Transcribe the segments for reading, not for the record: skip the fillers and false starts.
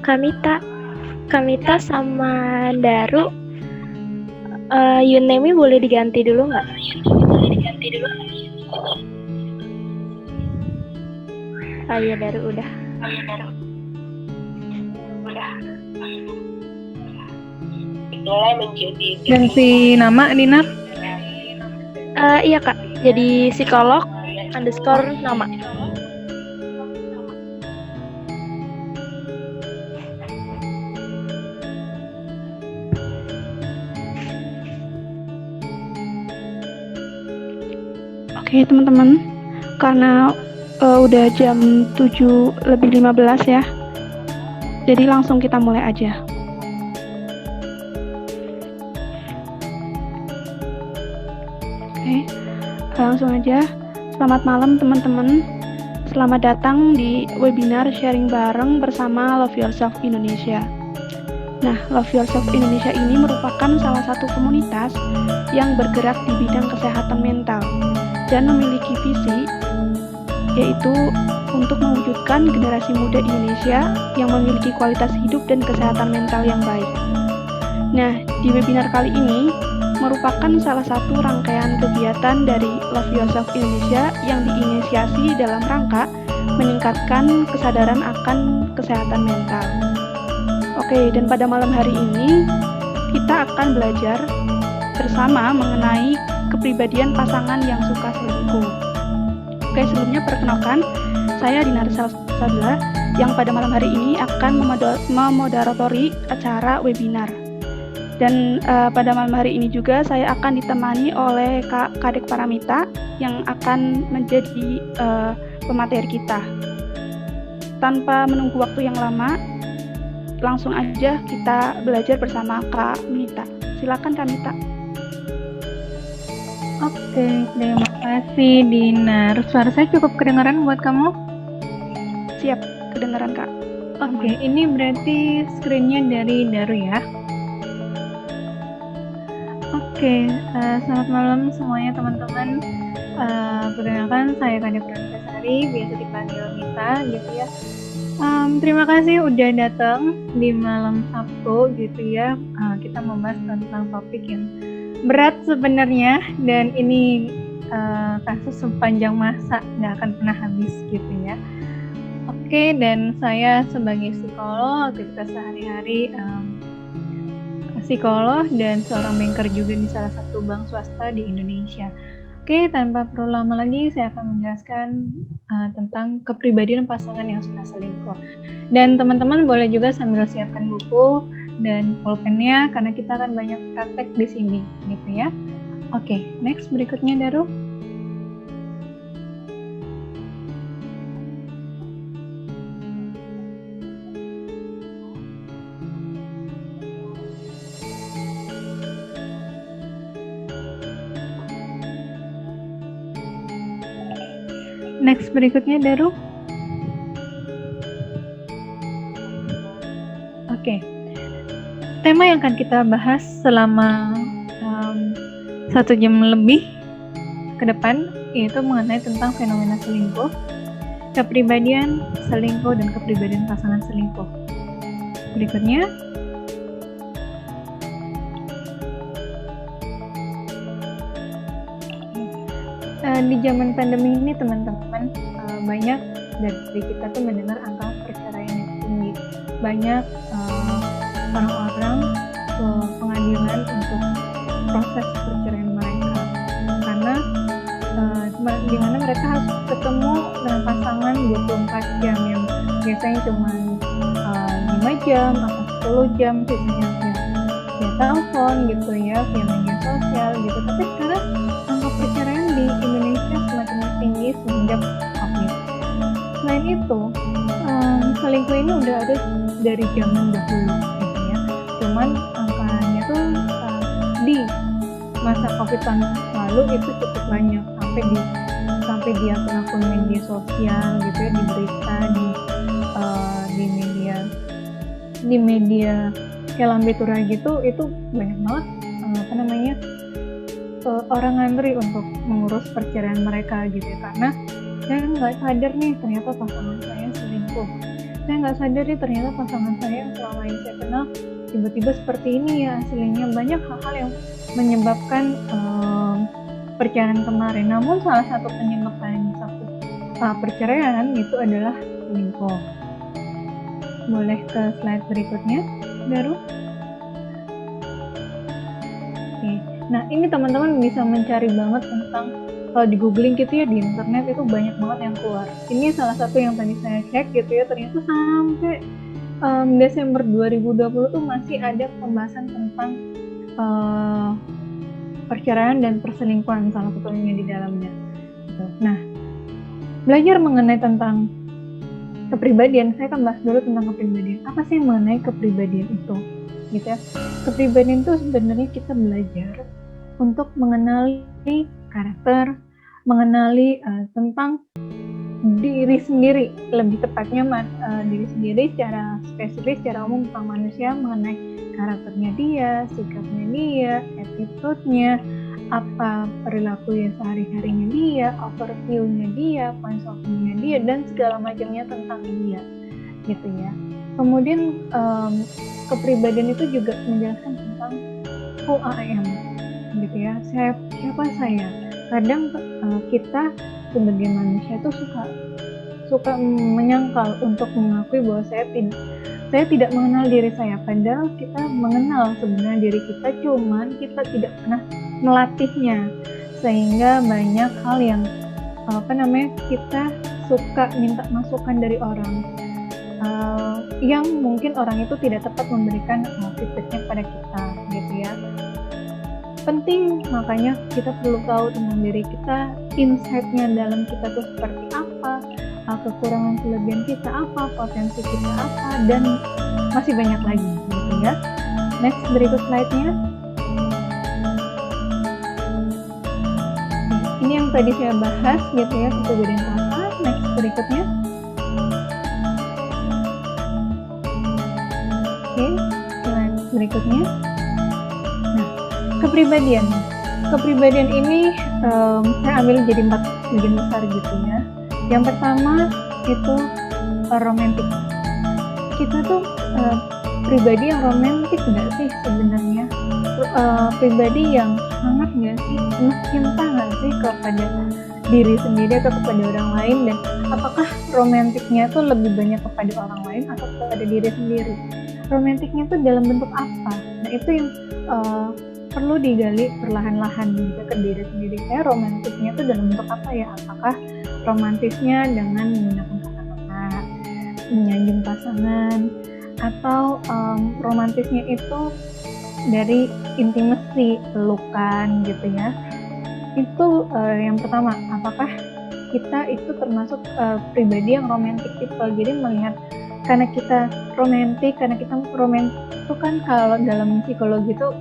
Kamita. Kamita sama Daru. Yunemi boleh diganti dulu nggak? Oh iya, Daru udah. Mulai menjadi Ganti nama, Dinar? Iya Kak, jadi psikolog underscore nama. Oke teman-teman, karena udah jam 7:15 ya, jadi langsung kita mulai aja. Oke, langsung aja. Selamat malam teman-teman. Selamat datang di webinar sharing bareng bersama Love Yourself Indonesia. Nah, Love Yourself Indonesia ini merupakan salah satu komunitas yang bergerak di bidang kesehatan mental dan memiliki visi yaitu untuk mewujudkan generasi muda Indonesia yang memiliki kualitas hidup dan kesehatan mental yang baik. Nah, di webinar kali ini merupakan salah satu rangkaian kegiatan dari Love Yourself Indonesia yang diinisiasi dalam rangka meningkatkan kesadaran akan kesehatan mental. Oke, dan pada malam hari ini kita akan belajar bersama mengenai kepribadian pasangan yang suka selingkuh. Oke, sebelumnya perkenalkan, saya Dinar Sabila yang pada malam hari ini akan memoderatori acara webinar. Dan pada malam hari ini juga saya akan ditemani oleh Kak Kadek Paramita yang akan menjadi pemateri kita. Tanpa menunggu waktu yang lama, langsung aja kita belajar bersama Kak Mita. Silakan Kak Mita. Oke, terima kasih Dinar. Suara saya cukup kedengaran buat kamu? Siap, kedengaran Kak. Oke, ini berarti screen-nya dari Daru ya. Oke, selamat malam semuanya teman-teman. Perkenalkan saya Kadek Prantasari, biasa dipanggil Mita gitu ya. Terima kasih udah datang di malam Sabtu gitu ya. Kita membahas tentang topik yang berat sebenarnya, dan ini kasus sepanjang masa nggak akan pernah habis gitu ya. Oke, dan saya sebagai psikolog, aktivitas sehari-hari psikolog dan seorang banker juga di salah satu bank swasta di Indonesia. Oke, tanpa perlu lama lagi saya akan menjelaskan tentang kepribadian pasangan yang suka selingkuh. Dan teman-teman boleh juga sambil siapkan buku dan pulpennya karena kita akan banyak praktek di sini gitu ya. Oke, next berikutnya Daru. Next berikutnya Daru. Oke. Tema yang akan kita bahas selama 1 jam lebih ke depan yaitu mengenai tentang fenomena selingkuh, kepribadian selingkuh, dan kepribadian pasangan selingkuh. Berikutnya. Di zaman pandemi ini teman-teman, banyak dari kita tuh mendengar angka perceraian yang tinggi. Banyak orang-orang ke pengadilan untuk proses perceraian mereka karena dimana mereka harus ketemu dengan pasangan 24 jam yang biasanya cuma 5 jam atau 10 jam biasanya via telepon gitu ya, via media sosial gitu. Tapi sekarang angka perceraian di Indonesia semakin tinggi semenjak COVID. Selain itu, selingkuh ini udah ada dari zaman dahulu gitu ya. Cuman angkanya tuh di masa COVID tahun lalu itu cukup banyak sampai di akun-akun media sosial gitu ya, di berita, di media kayak Lambe Tura gitu, itu banyak banget orang ngantri untuk mengurus perceraian mereka gitu ya, karena saya nggak sadar nih ternyata pasangan saya selingkuh. saya nggak sadar nih ternyata pasangan saya yang selama ini saya kenal tiba-tiba seperti ini ya aslinya. Banyak hal-hal yang menyebabkan perceraian kemarin. Namun salah satu penyebab paling besar perceraian itu adalah selingkuh. Boleh ke slide berikutnya, Daru? Oke. Nah, ini teman-teman bisa mencari banget tentang, kalau di googling gitu ya di internet itu banyak banget yang keluar. Ini salah satu yang tadi saya cek gitu ya, ternyata sampai Desember 2020 tuh masih ada pembahasan tentang perceraian dan perselingkuhan salah satunya di dalamnya. Gitu. Nah, belajar mengenai tentang kepribadian, saya akan bahas dulu tentang kepribadian. Apa sih mengenai kepribadian itu? Gitu ya. Kepribadian itu sebenarnya kita belajar untuk mengenali karakter, mengenali tentang diri sendiri, lebih tepatnya diri sendiri secara spesifik, secara umum tentang manusia, mengenai karakternya dia, sikapnya dia, attitude-nya, apa perilaku yang sehari-harinya dia, overview-nya dia, points of view-nya dia, dan segala macamnya tentang dia, gitu ya. Kemudian kepribadian itu juga menjelaskan tentang who I am, gitu ya. Siapa saya? Kadang kita sebagai manusia itu suka menyangkal untuk mengakui bahwa saya tidak mengenal diri saya, padahal kita mengenal sebenarnya diri kita, cuman kita tidak pernah melatihnya, sehingga banyak hal yang kita suka minta masukan dari orang yang mungkin orang itu tidak tepat memberikan feedbacknya pada kita, gitu ya. Penting, makanya kita perlu tahu tentang diri kita, insight-nya dalam kita tuh seperti apa, kekurangan kelebihan kita apa, potensi kita apa, dan masih banyak lagi, gitu ya. Next, berikut slide-nya. Ini yang tadi saya bahas, gitu ya, kepribadian apa. Next, berikutnya. Oke, slide berikutnya. Nah, kepribadian ini saya ambil jadi 4 bagian besar gitu ya. Yang pertama itu romantis. Kita tuh pribadi yang romantis nggak sih sebenarnya? Pribadi yang hangat nggak sih? Penuh cinta nggak sih kepada diri sendiri atau kepada orang lain? Dan apakah romantiknya tuh lebih banyak kepada orang lain atau kepada diri sendiri? Romantiknya tuh dalam bentuk apa? Nah, itu yang perlu digali perlahan-lahan juga ke diri sendiri. Romantisnya itu dalam bentuk apa ya? Apakah romantisnya dengan menggunakan kata-kata, menyanjung pasangan, atau romantisnya itu dari intimacy, pelukan gitu ya. Itu yang pertama, apakah kita itu termasuk pribadi yang romantic people. Jadi melihat karena kita romantis itu kan kalau dalam psikologi itu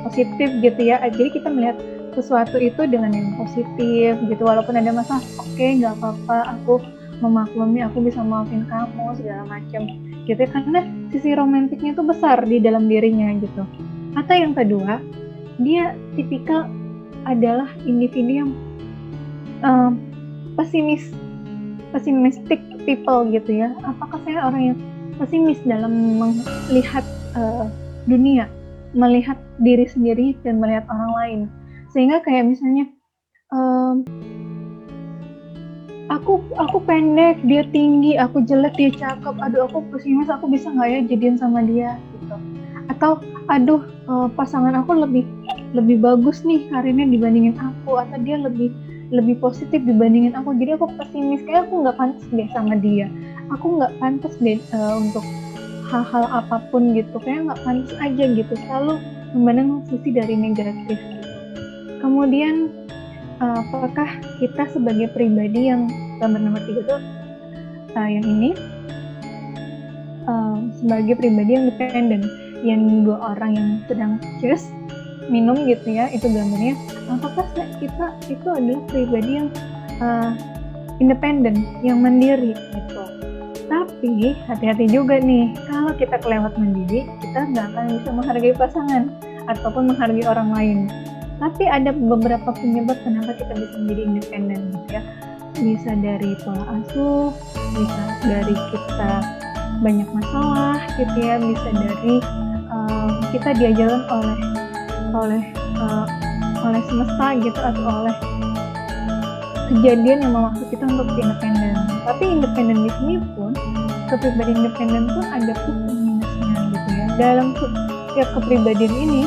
positif gitu ya. Jadi kita melihat sesuatu itu dengan yang positif gitu, walaupun ada masalah, oke, nggak apa-apa, aku memaklumi, aku bisa maafin kamu segala macam gitu ya, karena sisi romantiknya itu besar di dalam dirinya gitu. Atau yang kedua, dia tipikal adalah individu yang pesimistic people gitu ya. Apakah saya orang yang pesimis dalam melihat dunia, melihat diri sendiri dan melihat orang lain, sehingga kayak misalnya aku pendek, dia tinggi, aku jelek, dia cakep, aduh aku pesimis, aku bisa nggak ya jadian sama dia gitu. Atau aduh pasangan aku lebih bagus nih karirnya dibandingin aku, atau dia lebih positif dibandingin aku, jadi aku pesimis, kayak aku nggak pantas deh sama dia, aku nggak pantas deh untuk hal-hal apapun gitu, kayak nggak pantas aja gitu, selalu memandang sisi dari negatif. Kemudian apakah kita sebagai pribadi yang gambar nomor 3 tuh yang ini sebagai pribadi yang dependen, yang 2 orang yang sedang cheers minum gitu ya, itu gambarnya. Apakah kita itu adalah pribadi yang independen, yang mandiri gitu. Tapi hati-hati juga nih, kalau kita kelewat mandiri, kita nggak akan bisa menghargai pasangan ataupun menghargai orang lain. Tapi ada beberapa penyebab kenapa kita bisa menjadi independen gitu ya. Bisa dari pola asuh, bisa dari kita banyak masalah gitu ya, bisa dari kita diajarkan oleh semesta gitu, atau oleh kejadian yang memaksa kita untuk independen. Tapi independen di sini pun, kepribadian independen pun ada plus dan minusnya gitu ya. Dalam setiap kepribadian ini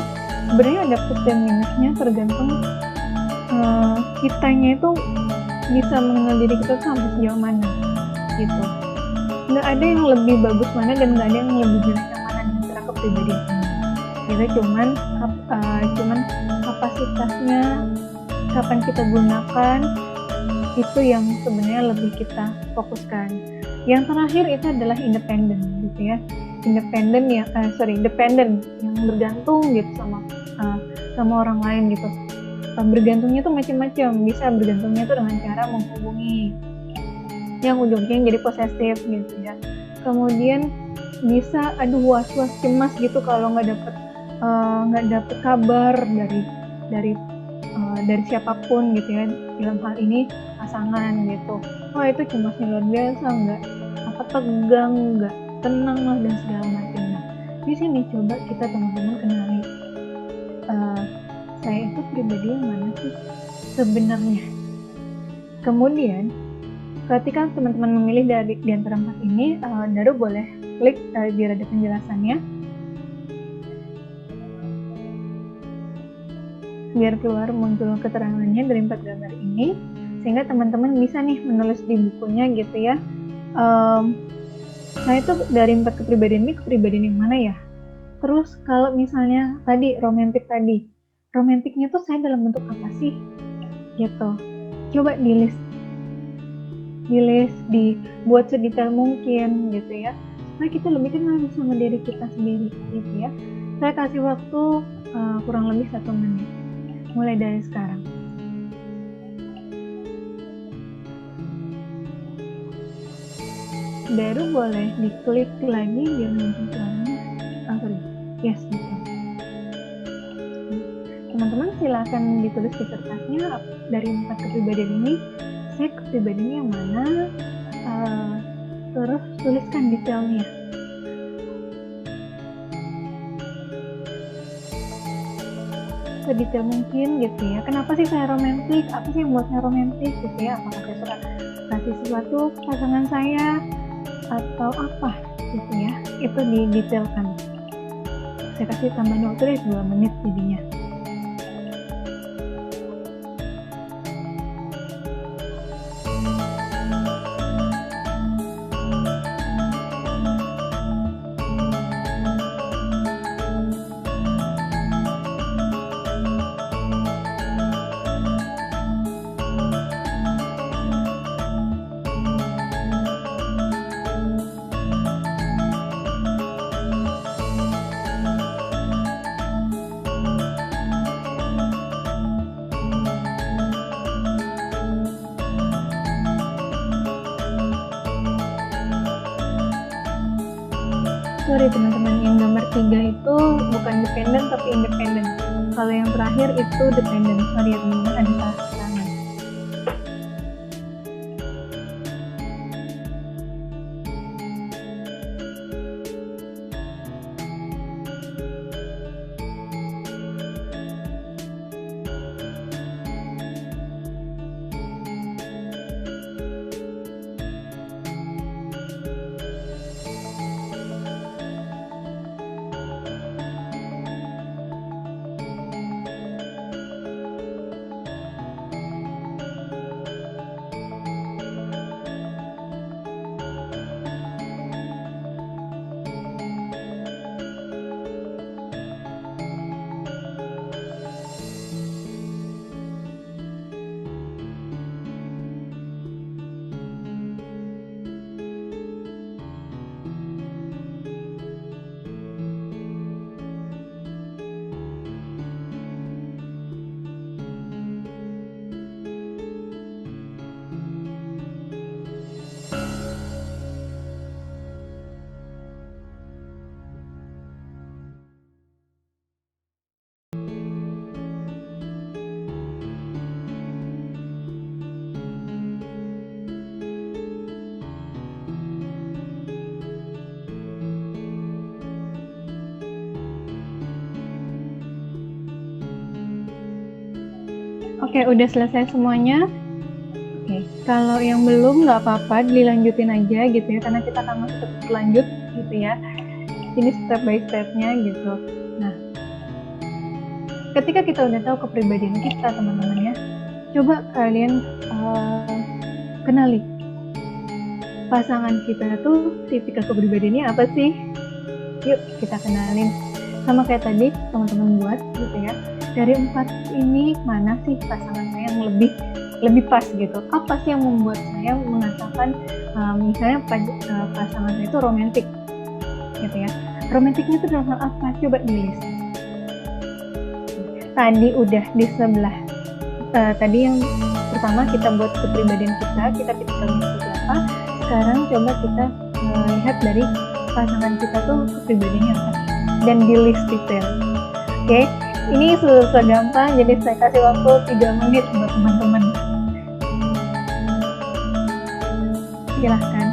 sebenarnya ada plus dan minusnya, tergantung kitanya itu bisa mengenal diri kita sampai sejauh mana gitu. Nggak ada yang lebih bagus mana dan nggak ada yang lebih jelek yang mana di antara kepribadian ini. Kita cuman kapasitasnya kapan kita gunakan itu yang sebenarnya lebih kita fokuskan. Yang terakhir itu adalah independen gitu ya. Independen yang bergantung gitu sama orang lain gitu. Bergantungnya tuh macam-macam. Bisa bergantungnya tuh dengan cara menghubungi yang ujungnya jadi posesif gitu ya. Kemudian bisa was-was cemas gitu kalau nggak dapet kabar dari siapapun gitu ya, dalam hal ini pasangan gitu. Wah, itu cemasnya luar biasa, nggak tegang, nggak tenang lah, dan segala macam. Nah, di sini coba kita teman-teman kenali, saya itu pribadi yang mana sih sebenarnya. Kemudian ketika teman-teman memilih di antara 4 ini, Daru boleh klik di rada penjelasannya biar keluar muncul keterangannya dari 4 gambar ini, sehingga teman-teman bisa nih menulis di bukunya gitu ya. Nah, itu dari 4 kepribadian ini kepribadian yang mana ya? Terus kalau misalnya tadi romantiknya tuh saya dalam bentuk apa sih gitu. Coba di list, dibuat sedetail mungkin gitu ya, supaya kita lebih kenal sama diri kita sendiri gitu ya. Saya kasih waktu kurang lebih 1 menit mulai dari sekarang. Baru boleh diklik lagi biar muncul suaranya. Yes, betul. Teman-teman silakan ditulis di kertasnya dari 4 kepribadian ini, saya kepribadian yang mana, terus tuliskan detailnya. Sedetail mungkin gitu ya. Kenapa sih saya romantis? Apa sih yang buat saya romantis gitu ya? Apakah saya suka kasih sesuatu ke pasangan saya atau apa gitu ya? Itu didetailkan. Saya kasih tambahan waktu deh 2 menit jadinya. Sorry teman-teman, yang gambar 3 itu bukan dependen tapi independen. Kalau yang terakhir itu dependen. Sorry ya teman-teman, ada salah keterangan. Oke, udah selesai semuanya. Oke, kalau yang belum nggak apa-apa, dilanjutin aja gitu ya, karena kita akan masuk ke lanjut gitu ya. Ini step by stepnya gitu. Nah, ketika kita udah tahu kepribadian kita teman-teman ya, coba kalian kenali pasangan kita tuh tipikal kepribadiannya apa sih? Yuk kita kenalin. Sama kayak tadi teman-teman buat gitu ya. Dari 4 ini mana sih pasangan saya yang lebih pas gitu? Apa sih yang membuat saya mengatakan misalnya pasangan saya itu romantis gitu ya? Romantiknya itu dalam hal apa? Coba di-list. Tadi udah di sebelah. Tadi yang pertama kita buat kepribadian kita tipikalnya seperti apa. Sekarang coba kita lihat dari pasangan kita tuh kepribadiannya apa dan di list detail. Oke, ini segampang, jadi saya kasih waktu 3 menit buat teman-teman. Silahkan.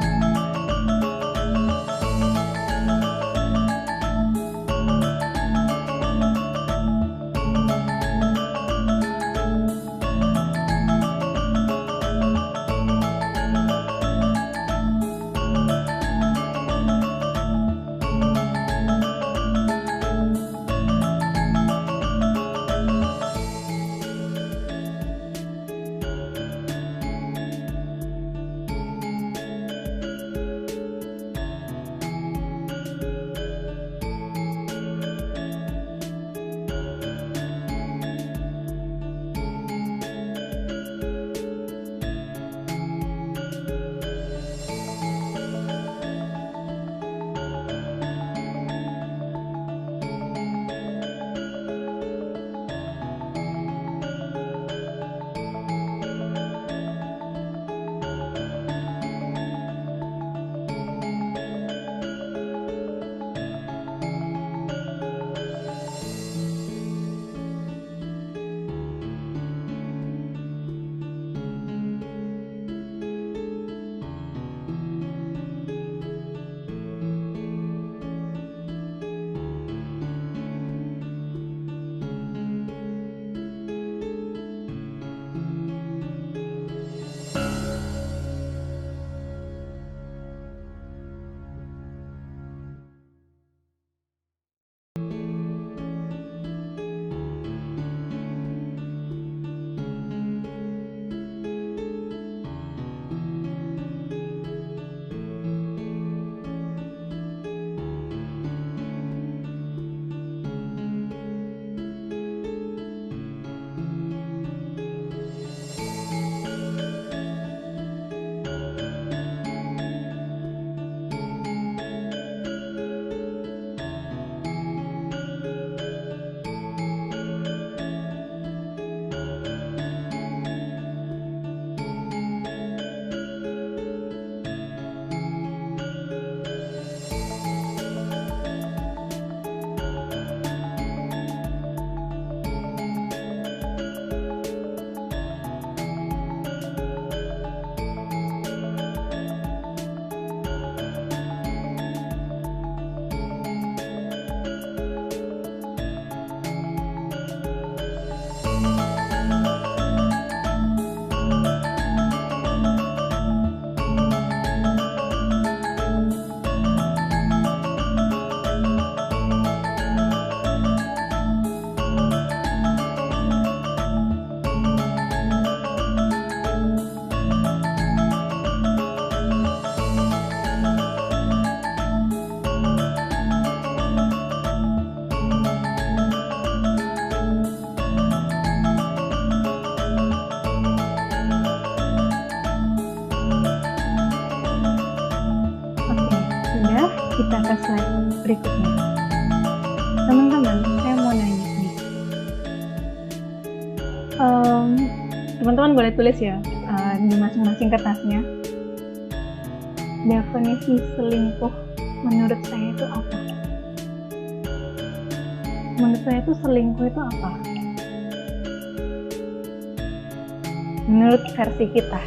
Kita ke slide berikutnya. Teman-teman, saya mau nanya nih. Teman-teman boleh tulis ya di masing-masing kertasnya. Definisi selingkuh menurut saya itu apa? Menurut saya itu selingkuh itu apa? Menurut versi kita,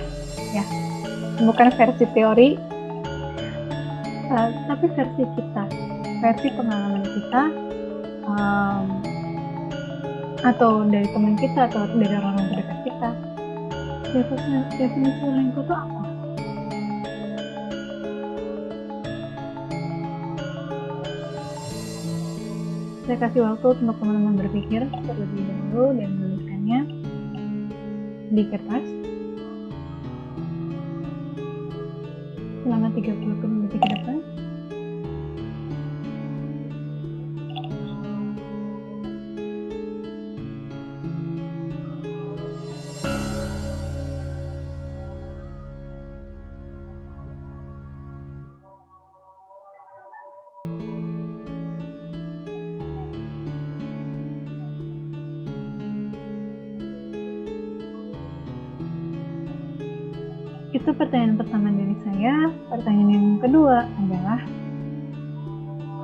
ya, bukan versi teori. Tapi versi kita, versi pengalaman kita, atau dari teman kita, atau dari orang-orang terdekat definisi selingkuh itu apa? Saya kasih waktu untuk teman-teman berpikir terlebih dahulu dan menuliskannya di kertas selama 30 detik ke depan. Itu pertanyaan pertama dari saya. Pertanyaan yang kedua adalah,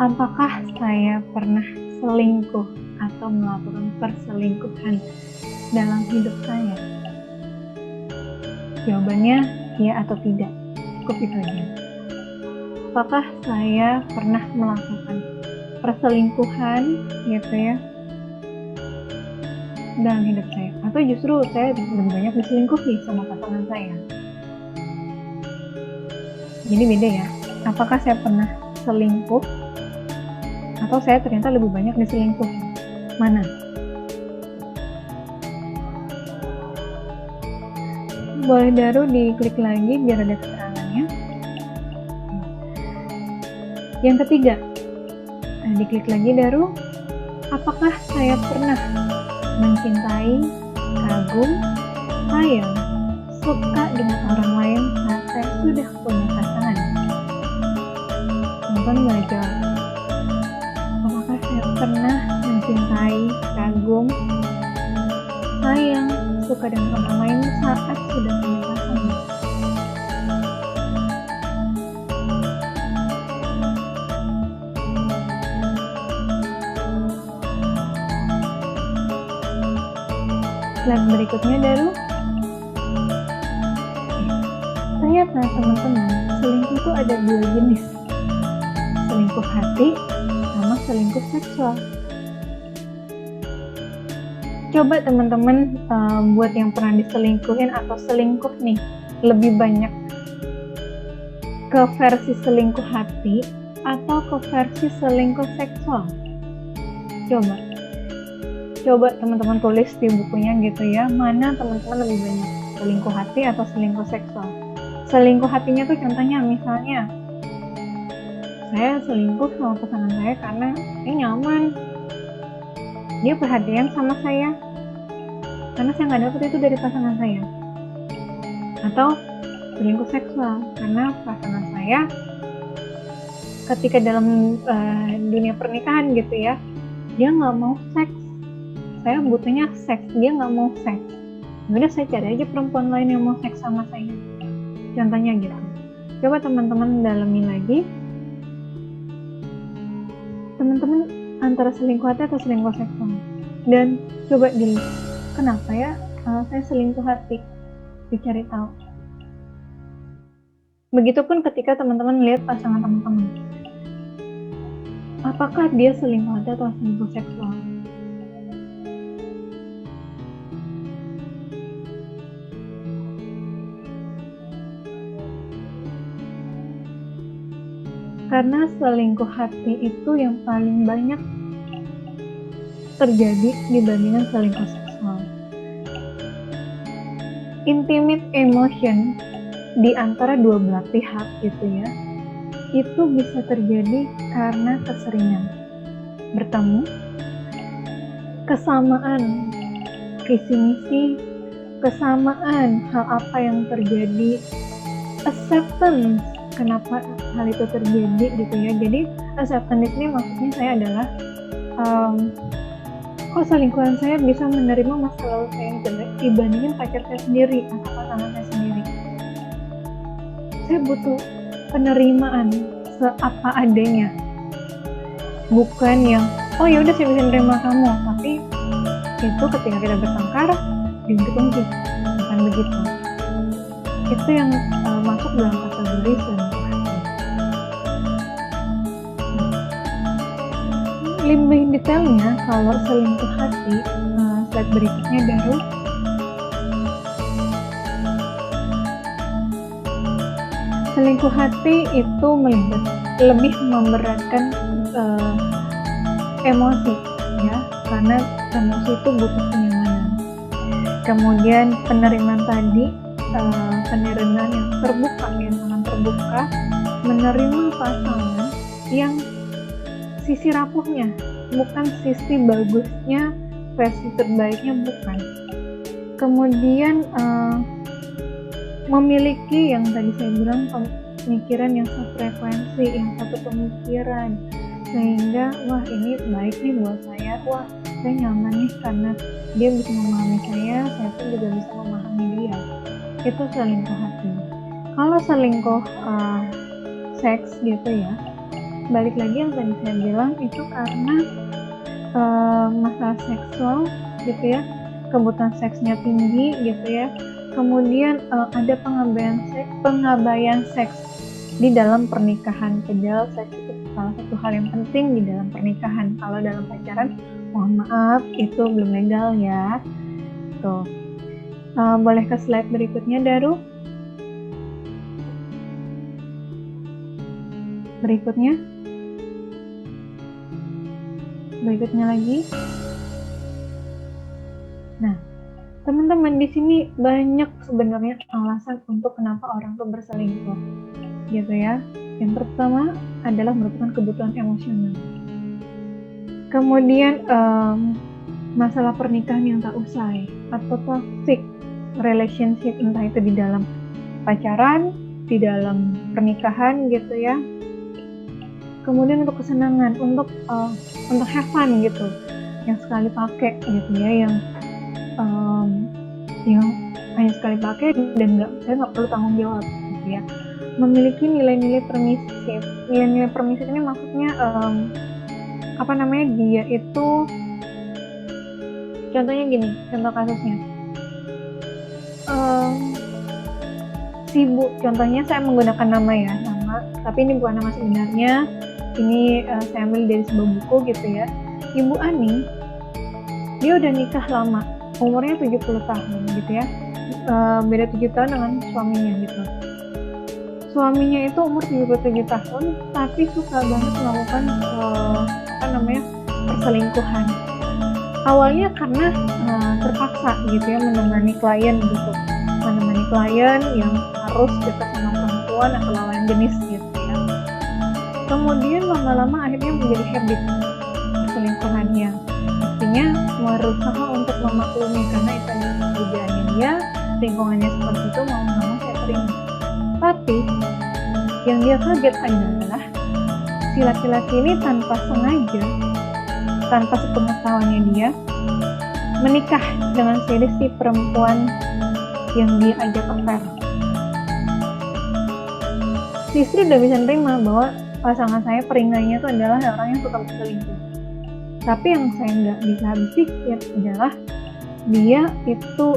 apakah saya pernah selingkuh atau melakukan perselingkuhan dalam hidup saya? Jawabannya ya atau tidak, cukup itu aja. Apakah saya pernah melakukan perselingkuhan gitu ya dalam hidup saya? Atau justru saya lebih banyak diselingkuhi sama pasangan saya? Jadi beda ya, apakah saya pernah selingkuh atau saya ternyata lebih banyak diselingkuhi? Mana? Boleh Daru diklik lagi biar ada keterangannya. Yang ketiga, diklik lagi Daru, apakah saya pernah mencintai, kagum, sayang, suka dengan orang lain saat saya sudah punya pasangan? Teman-teman boleh jawab. Apakah saya pernah mencintai, kagum, sayang, suka dengan orang lain saat sudah punya pasangan? Slide berikutnya Daru. Ternyata teman-teman, selingkuh itu ada dua jenis, selingkuh hati sama selingkuh seksual. Coba teman-teman buat yang pernah diselingkuhin atau selingkuh nih, lebih banyak ke versi selingkuh hati atau ke versi selingkuh seksual? Coba teman-teman tulis di bukunya gitu ya, mana teman-teman lebih banyak selingkuh hati atau selingkuh seksual. Selingkuh hatinya tuh contohnya misalnya, saya selingkuh sama pasangan saya karena nyaman, dia perhatian sama saya, karena saya nggak dapet itu dari pasangan saya. Atau selingkuh seksual, karena pasangan saya ketika dalam dunia pernikahan gitu ya, dia nggak mau seks, saya butuhnya seks, dia nggak mau seks. Udah saya cari aja perempuan lain yang mau seks sama saya. Contohnya gitu. Coba teman-teman dalami lagi. Teman-teman antara selingkuh hati atau selingkuh seksual. Dan coba dilihat, kenapa ya saya selingkuh hati? Dicari tahu. Begitupun ketika teman-teman lihat pasangan teman-teman. Apakah dia selingkuh hati atau selingkuh seksual? Karena selingkuh hati itu yang paling banyak terjadi dibandingkan selingkuh seksual. Intimate emotion di antara dua belah pihak gitu ya, itu bisa terjadi karena keseringan bertemu, kesamaan visi misi, kesamaan hal apa yang terjadi, acceptance kenapa hal itu terjadi gitu ya. Jadi acceptance ini maksudnya saya adalah kok selingkuhan saya bisa menerima masa lalu saya yang jelek dibandingin pacar saya sendiri atau pasangan saya sendiri. Saya butuh penerimaan seapa adanya, bukan yang oh ya udah saya bisa menerima kamu, tapi itu ketika kita bertengkar diungkit-ungkit, bukan begitu. Itu yang masuk dalam kategori selingkuh hati. Lebih detailnya kalau selingkuh hati, slide berikutnya Daru. selingkuh hati itu lebih memberatkan emosi, ya, karena emosi itu butuh kenyamanan. Kemudian penerimaan tadi, penerimaan yang terbuka, yang sangat terbuka, menerima pasangan yang sisi rapuhnya, bukan sisi bagusnya, versi terbaiknya, bukan. Kemudian memiliki yang tadi saya bilang pemikiran yang sefrekuensi, yang satu pemikiran, sehingga wah ini baik nih buat saya, wah saya nyaman nih karena dia bisa memahami saya pun juga bisa memahami dia. Itu selingkuh hati. Kalau selingkuh seks gitu ya, balik lagi yang tadi saya bilang itu karena masalah seksual gitu ya, kebutuhan seksnya tinggi gitu ya, kemudian ada pengabaian seks di dalam pernikahan. Padahal seks itu salah satu hal yang penting di dalam pernikahan. Kalau dalam pacaran, mohon maaf, itu belum legal ya. Tuh, boleh ke slide berikutnya, Daru. Berikutnya lagi. Nah, teman-teman, di sini banyak sebenarnya alasan untuk kenapa orang tuh berselingkuh, gitu ya. Yang pertama adalah merupakan kebutuhan emosional. Kemudian masalah pernikahan yang tak usai atau toxic relationship, entah itu di dalam pacaran, di dalam pernikahan, gitu ya. Kemudian untuk kesenangan, untuk have fun gitu, yang sekali pakai gitu ya, yang hanya sekali pakai dan saya nggak perlu tanggung jawab gitu ya. Memiliki nilai-nilai permisif. Nilai-nilai permisif ini maksudnya dia itu, contohnya gini, contoh kasusnya si Bu, contohnya saya menggunakan nama, tapi ini bukan nama sebenarnya, ini saya ambil dari sebuah buku gitu ya. Ibu Ani, dia udah nikah lama, umurnya 70 tahun gitu ya, beda 7 tahun dengan suaminya gitu. Suaminya itu umur 77 tahun, tapi suka banget melakukan perselingkuhan. Awalnya karena terpaksa gitu ya, menemani klien yang harus dekat sama perempuan atau lawan jenis gitu ya. Kemudian lama-lama akhirnya menjadi habit perselingkuhannya. Artinya berusaha untuk memaklumi karena itu adalah pekerjaannya dia, lingkungannya seperti itu, mau nggak mau saya terima. Tapi yang dia kaget adalah si laki-laki ini tanpa sengaja, tanpa sepengetahuannya dia, menikah dengan si perempuan yang dia ajak affair. Si istri udah bisa nerima bahwa pasangan saya peringannya itu adalah orang yang suka berselingkuh. Tapi yang saya nggak bisa habis pikir adalah dia itu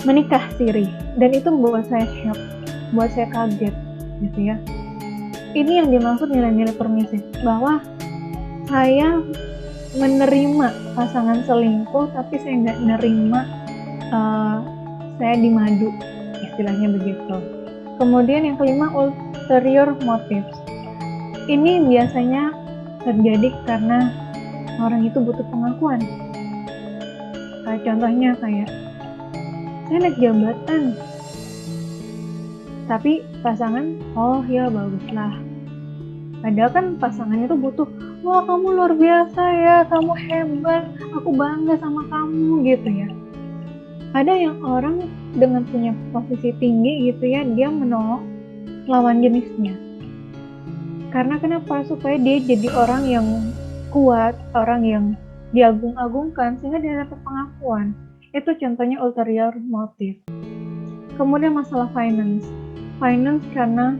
menikah siri, dan itu membuat saya shock, buat saya kaget gitu ya. Ini yang dimaksud nilai-nilai permisif, bahwa saya menerima pasangan selingkuh tapi saya nggak nerima saya dimadu, istilahnya begitu. Kemudian yang kelima, ulterior motives. Ini biasanya terjadi karena orang itu butuh pengakuan. Contohnya kayak, saya naik jabatan, tapi pasangan, oh ya baguslah. Padahal kan pasangannya tuh butuh, wah kamu luar biasa ya, kamu hebat, aku bangga sama kamu gitu ya. Ada yang orang dengan punya posisi tinggi gitu ya, dia menolong lawan jenisnya. Karena kenapa? Supaya dia jadi orang yang kuat, orang yang diagung-agungkan, sehingga dia dapat pengakuan. Itu contohnya ulterior motive. Kemudian masalah finance karena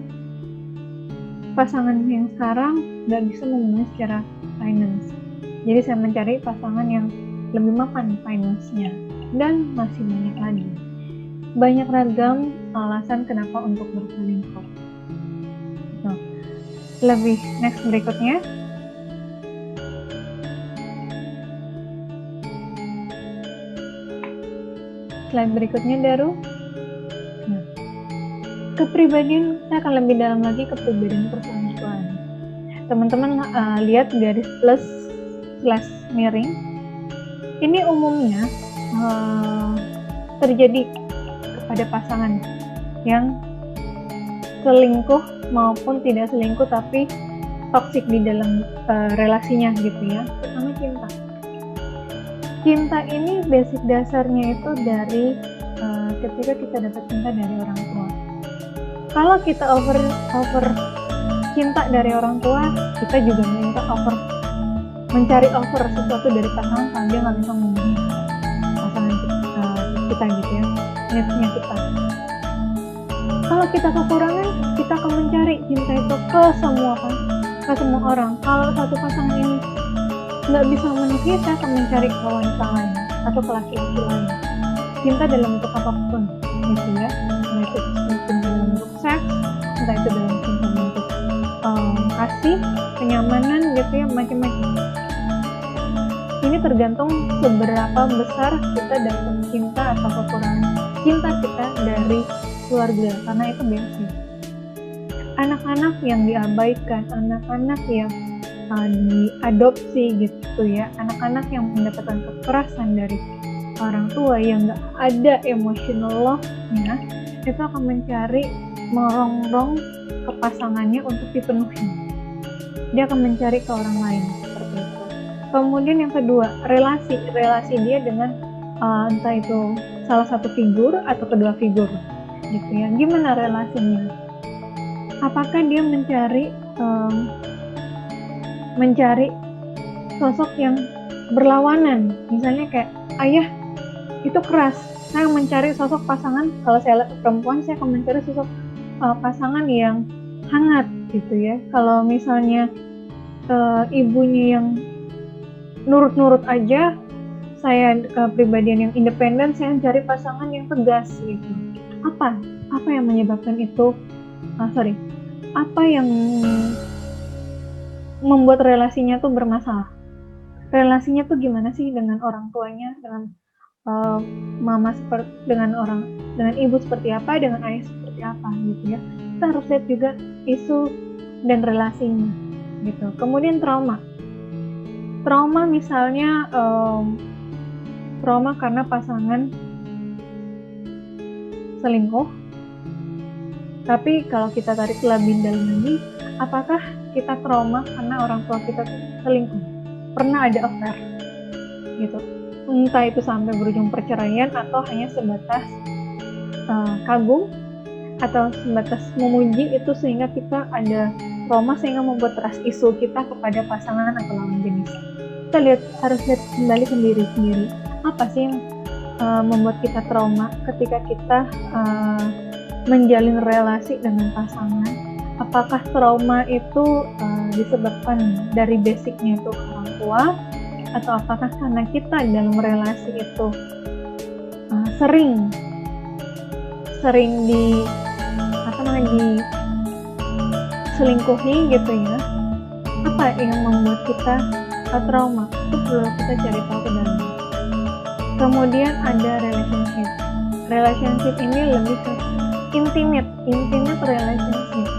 pasangan yang sekarang nggak bisa memenuhi secara finance. Jadi saya mencari pasangan yang lebih mapan finance-nya. Dan masih banyak lagi. Banyak ragam alasan kenapa untuk berselingkuh. Next berikutnya. Slide berikutnya, Daru. kepribadian, saya akan lebih dalam lagi kepribadian perselingkuhan. Teman-teman lihat garis plus slash miring. Ini umumnya terjadi kepada pasangan yang selingkuh maupun tidak selingkuh tapi toksik di dalam relasinya gitu ya. Pertama cinta. Cinta ini basic dasarnya itu dari ketika kita dapat cinta dari orang tua. Kalau kita over cinta dari orang tua, kita juga mencari over sesuatu dari pasangan kalau dia nggak bisa memenuhi pasangan kita gitu ya, needs-nya kita. Kalau kita kekurangan, kita akan mencari cinta itu ke semua orang. Kalau satu pasangan ini nggak bisa memenuhi, kita akan mencari ke wanita lain atau ke laki-laki lain. Cinta dalam bentuk apapun gitu ya, entah itu cinta dalam bentuk seks, entah itu dalam cinta bentuk kasih, kenyamanan gitu ya, macam-macam. Ini tergantung seberapa besar kita dapat cinta atau kekurangan cinta kita dari keluarga, karena itu basic. Anak-anak yang diabaikan, anak-anak yang diadopsi gitu ya, anak-anak yang mendapatkan kekerasan dari orang tua yang nggak ada emotional love-nya, itu akan mencari merongrong ke pasangannya untuk dipenuhi. Dia akan mencari ke orang lain seperti itu. Kemudian yang kedua, relasi dia dengan entah itu salah satu figur atau kedua figur gitu ya. Gimana relasinya? Apakah dia mencari sosok yang berlawanan, misalnya kayak ayah itu keras, saya mencari sosok pasangan, kalau saya perempuan saya akan mencari sosok pasangan yang hangat gitu ya. Kalau misalnya ibunya yang nurut-nurut aja, saya kepribadian yang independen, saya mencari pasangan yang tegas gitu. Apa yang menyebabkan itu? Apa yang membuat relasinya tuh bermasalah? Relasinya tuh gimana sih dengan orang tuanya, dengan mama dengan ibu seperti apa, dengan ayah seperti apa gitu ya. Kita harus lihat juga isu dan relasinya gitu. Kemudian trauma misalnya trauma karena pasangan selingkuh. Tapi kalau kita tarik lebih dalam lagi, apakah kita trauma karena orang tua kita selingkuh, pernah ada affair gitu, entah itu sampai berujung perceraian atau hanya sebatas kagum atau sebatas memuji itu sehingga kita ada trauma sehingga membuat trust isu kita kepada pasangan atau lawan jenis. Kita harus lihat kembali ke diri sendiri, apa sih yang membuat kita trauma ketika kita menjalin relasi dengan pasangan. Apakah trauma itu disebabkan dari basicnya itu orang tua, atau apakah karena kita dalam relasi itu sering diselingkuhi gitu ya. Apa yang membuat kita trauma? Itu perlu kita cari tahu ke dalam. Kemudian ada relationship ini lebih ke intimate relationship.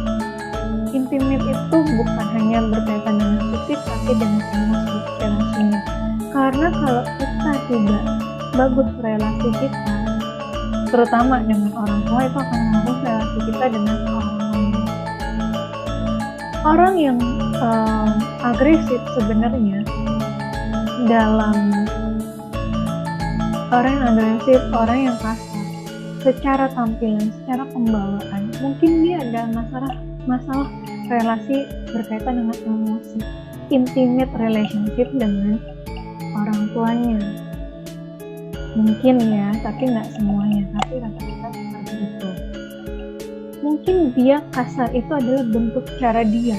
Intimate itu bukan hanya berkaitan dengan fisik tapi dengan emosi relasinya. Karena kalau kita tidak bagus relasi kita, terutama dengan orang tua, itu akan mengaruhi relasi kita dengan orang lain. Orang yang agresif sebenarnya orang yang kasar secara tampilan, secara pembawaan, mungkin dia ada masalah relasi berkaitan dengan emosi, intimate relationship dengan orang tuanya. Mungkin ya, tapi nggak semuanya, tapi rata-rata seperti itu. Mungkin dia kasar itu adalah bentuk cara dia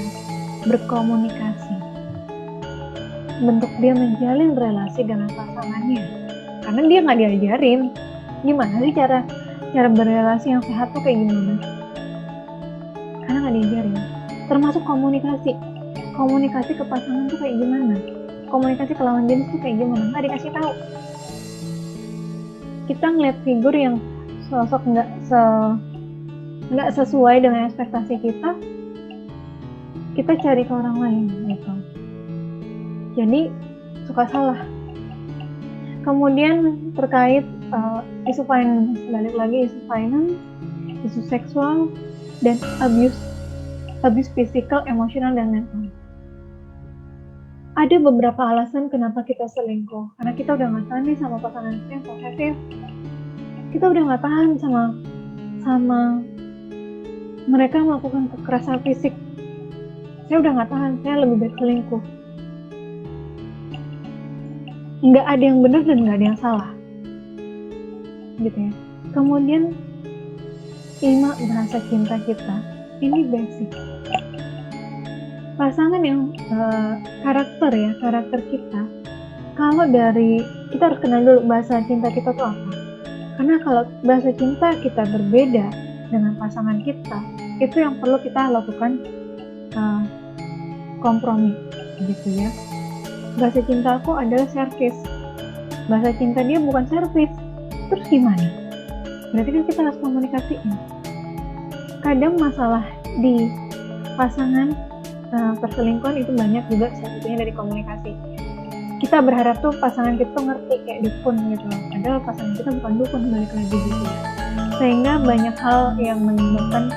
berkomunikasi, bentuk dia menjalin relasi dengan pasangannya, karena dia nggak diajarin gimana sih cara berrelasi yang sehat tuh kayak gimana, karena nggak diajarin. Termasuk komunikasi ke pasangan tuh kayak gimana, komunikasi ke lawan jenis tuh kayak gimana, nggak dikasih tahu. Kita ngeliat figur yang sosok nggak nggak sesuai dengan ekspektasi kita cari ke orang lain gitu. Jadi suka salah. Kemudian terkait isu finance, balik lagi isu finance, isu seksual, dan abuse fisikal, emosional, dan mental. Ada beberapa alasan kenapa kita selingkuh, karena kita udah nggak tahan nih sama pasangan kita yang posesif. Kita udah nggak tahan sama mereka melakukan kekerasan fisik. Saya udah nggak tahan, saya lebih baik selingkuh. Nggak ada yang benar dan nggak ada yang salah, gitu ya. Kemudian 5 bahasa cinta kita, ini basic. Pasangan yang karakter kita, kalau dari kita harus kenal dulu bahasa cinta kita tuh apa. Karena kalau bahasa cinta kita berbeda dengan pasangan kita, itu yang perlu kita lakukan kompromi, gitu ya. Bahasa cinta aku adalah service, bahasa cinta dia bukan service. Terus gimana? Berarti kan kita harus komunikasiin. Kadang masalah di pasangan perselingkuhan itu banyak juga salah satunya dari komunikasi. Kita berharap tuh pasangan kita tuh ngerti kayak dukun gitu loh. Padahal pasangan kita bukan dukun, balik lagi gitu ya. Sehingga banyak hal yang menyebabkan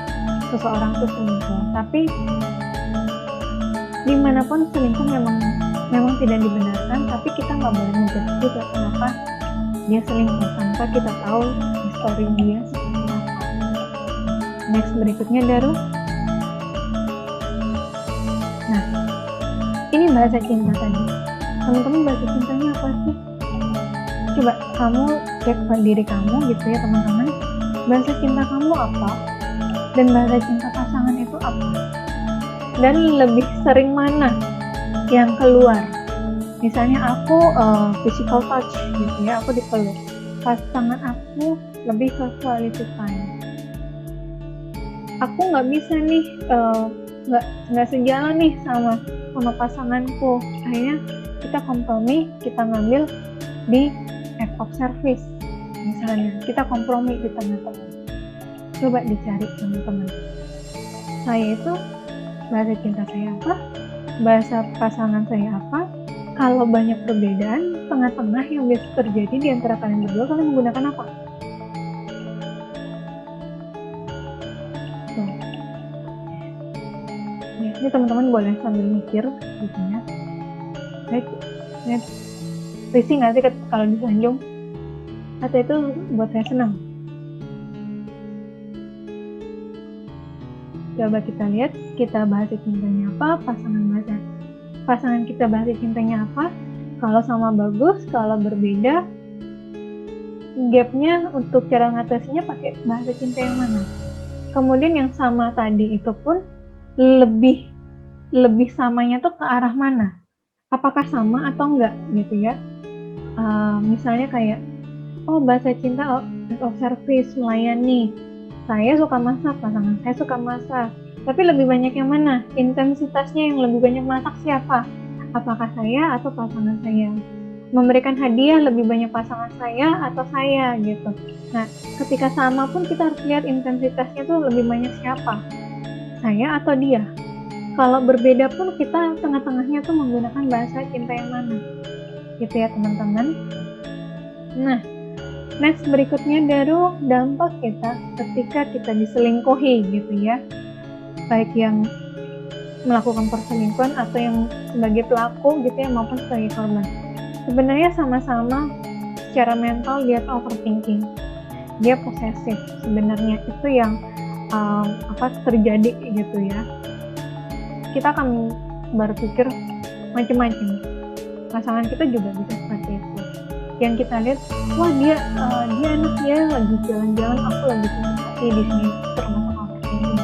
seseorang tuh selingkuh. Tapi dimanapun selingkuh memang tidak dibenarkan, tapi kita nggak boleh menjudge juga kenapa dia selingkuh tanpa kita tahu histori dia seperti apa. Next berikutnya Daru. Nah, ini bahasa cinta tadi. Teman-teman, bahasa cintanya apa sih? Coba kamu cek ke diri kamu gitu ya teman-teman. Bahasa cinta kamu apa? Dan bahasa cinta pasangan itu apa? Dan lebih sering mana yang keluar? Misalnya aku physical touch gitu ya, aku dipeluk. Pasangan aku lebih ke quality time. Aku nggak bisa nih nggak sejalan nih sama pasanganku. Akhirnya kita kompromi, kita ngambil di act of service. Misalnya kita kompromi di tengah-tengah. Coba dicari teman-teman. Saya itu bahasa cinta saya apa? Bahasa pasangan saya apa? Kalau banyak perbedaan, tengah-tengah yang biasa terjadi di antara kalian berdua, kalian menggunakan apa? Tuh. Ya, ini teman-teman boleh sambil mikir gitu ya. Risih nggak sih kalau disanjung? Atau itu buat saya senang? Coba kita lihat, kita bahasa cintanya apa, pasangan kita bahasa cintanya apa. Kalau sama bagus, kalau berbeda, gapnya untuk cara ngatasinya pakai bahasa cinta yang mana. Kemudian yang sama tadi itu pun lebih samanya tuh ke arah mana? Apakah sama atau enggak gitu ya? Misalnya kayak, bahasa cinta of service, melayani. Saya suka masak, pasangan saya suka masak. Tapi lebih banyak yang mana? Intensitasnya yang lebih banyak masak siapa? Apakah saya atau pasangan saya? Memberikan hadiah lebih banyak pasangan saya atau saya gitu. Nah, ketika sama pun kita harus lihat intensitasnya tuh lebih banyak siapa? Saya atau dia? Kalau berbeda pun kita tengah-tengahnya tuh menggunakan bahasa cinta yang mana? Gitu ya teman-teman. Nah, next berikutnya Daru, dampak kita ketika kita diselingkuhi gitu ya. Baik yang melakukan perselingkuhan atau yang sebagai pelaku gitu ya, maupun sebagai korban. Sebenarnya sama-sama secara mental dia overthinking. Dia posesif. Sebenarnya itu yang terjadi gitu ya. Kita akan berpikir macam-macam. Pasangan kita juga bisa seperti itu. Yang kita lihat, wah dia enak ya lagi jalan-jalan, aku lagi sakit hati di sini, termasuk overthinking.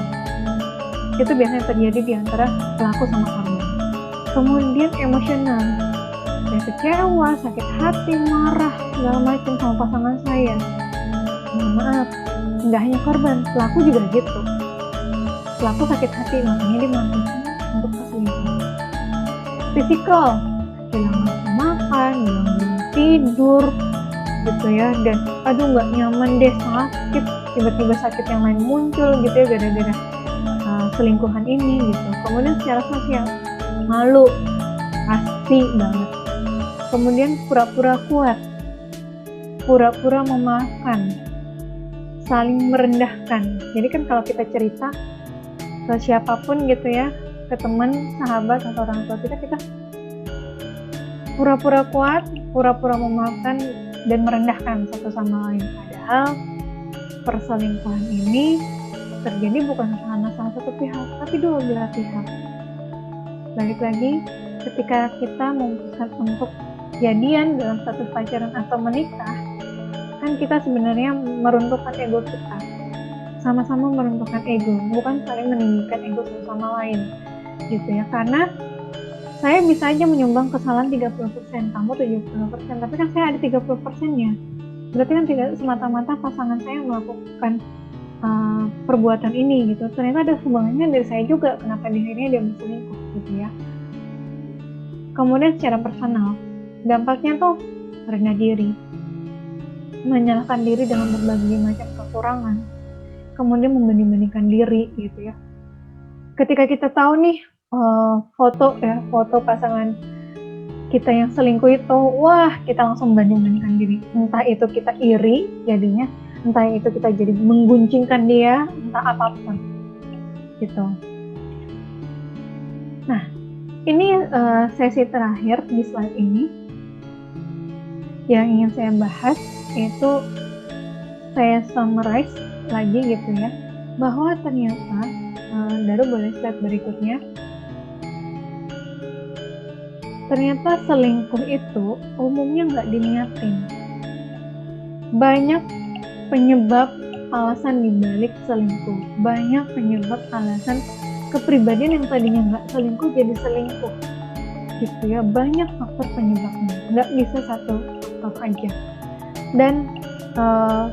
Itu biasanya terjadi di antara pelaku sama korban. Kemudian emosional, saya kecewa, sakit hati, marah, segala macam sama pasangan saya. Maaf, nggak hanya korban, pelaku juga gitu. Pelaku sakit hati, makanya dia melakukan untuk perselingkuhan. Fisikal, hilang nafsu makan, hilang tidur, gitu ya, dan aduh nggak nyaman deh, sakit, tiba-tiba sakit yang lain muncul gitu ya gara-gara selingkuhan ini gitu. Kemudian secara sosial malu pasti banget. Kemudian pura-pura kuat, pura-pura memaafkan, saling merendahkan. Jadi kan kalau kita cerita ke siapapun gitu ya, ke teman, sahabat atau orang tua kita pura-pura kuat, pura-pura memaafkan dan merendahkan satu sama lain. Padahal perselingkuhan ini terjadi bukan karena salah satu pihak, tapi dua belah pihak. Balik lagi, ketika kita memutuskan untuk jadian dalam status pacaran atau menikah, kan kita sebenarnya meruntuhkan ego kita. Sama-sama meruntuhkan ego, bukan saling meninggikan ego satu sama lain. Gitu ya, karena saya bisa aja menyumbang kesalahan 30%, kamu 70%, tapi kan saya ada 30%-nya. Berarti kan tidak semata-mata pasangan saya melakukan perbuatan ini gitu. Ternyata ada sumbangannya dari saya juga, kenapa akhirnya dia berselingkuh gitu ya. Kemudian secara personal, dampaknya tuh rendah diri, menyalahkan diri dengan berbagai macam kekurangan, kemudian membanding-bandingkan diri gitu ya. Ketika kita tahu nih foto pasangan kita yang selingkuh itu, wah kita langsung banding-bandingkan diri. Entah itu kita iri jadinya, entah itu kita jadi mengguncingkan dia, entah apapun gitu. Nah, ini sesi terakhir di slide ini yang ingin saya bahas, yaitu saya summarize lagi gitu ya, bahwa ternyata Daru boleh slide berikutnya. Ternyata selingkuh itu umumnya nggak diniatin. Banyak penyebab alasan dibalik selingkuh. Banyak penyebab alasan kepribadian yang tadinya nggak selingkuh jadi selingkuh. Gitu ya, banyak faktor penyebabnya. Nggak bisa satu faktor aja. Dan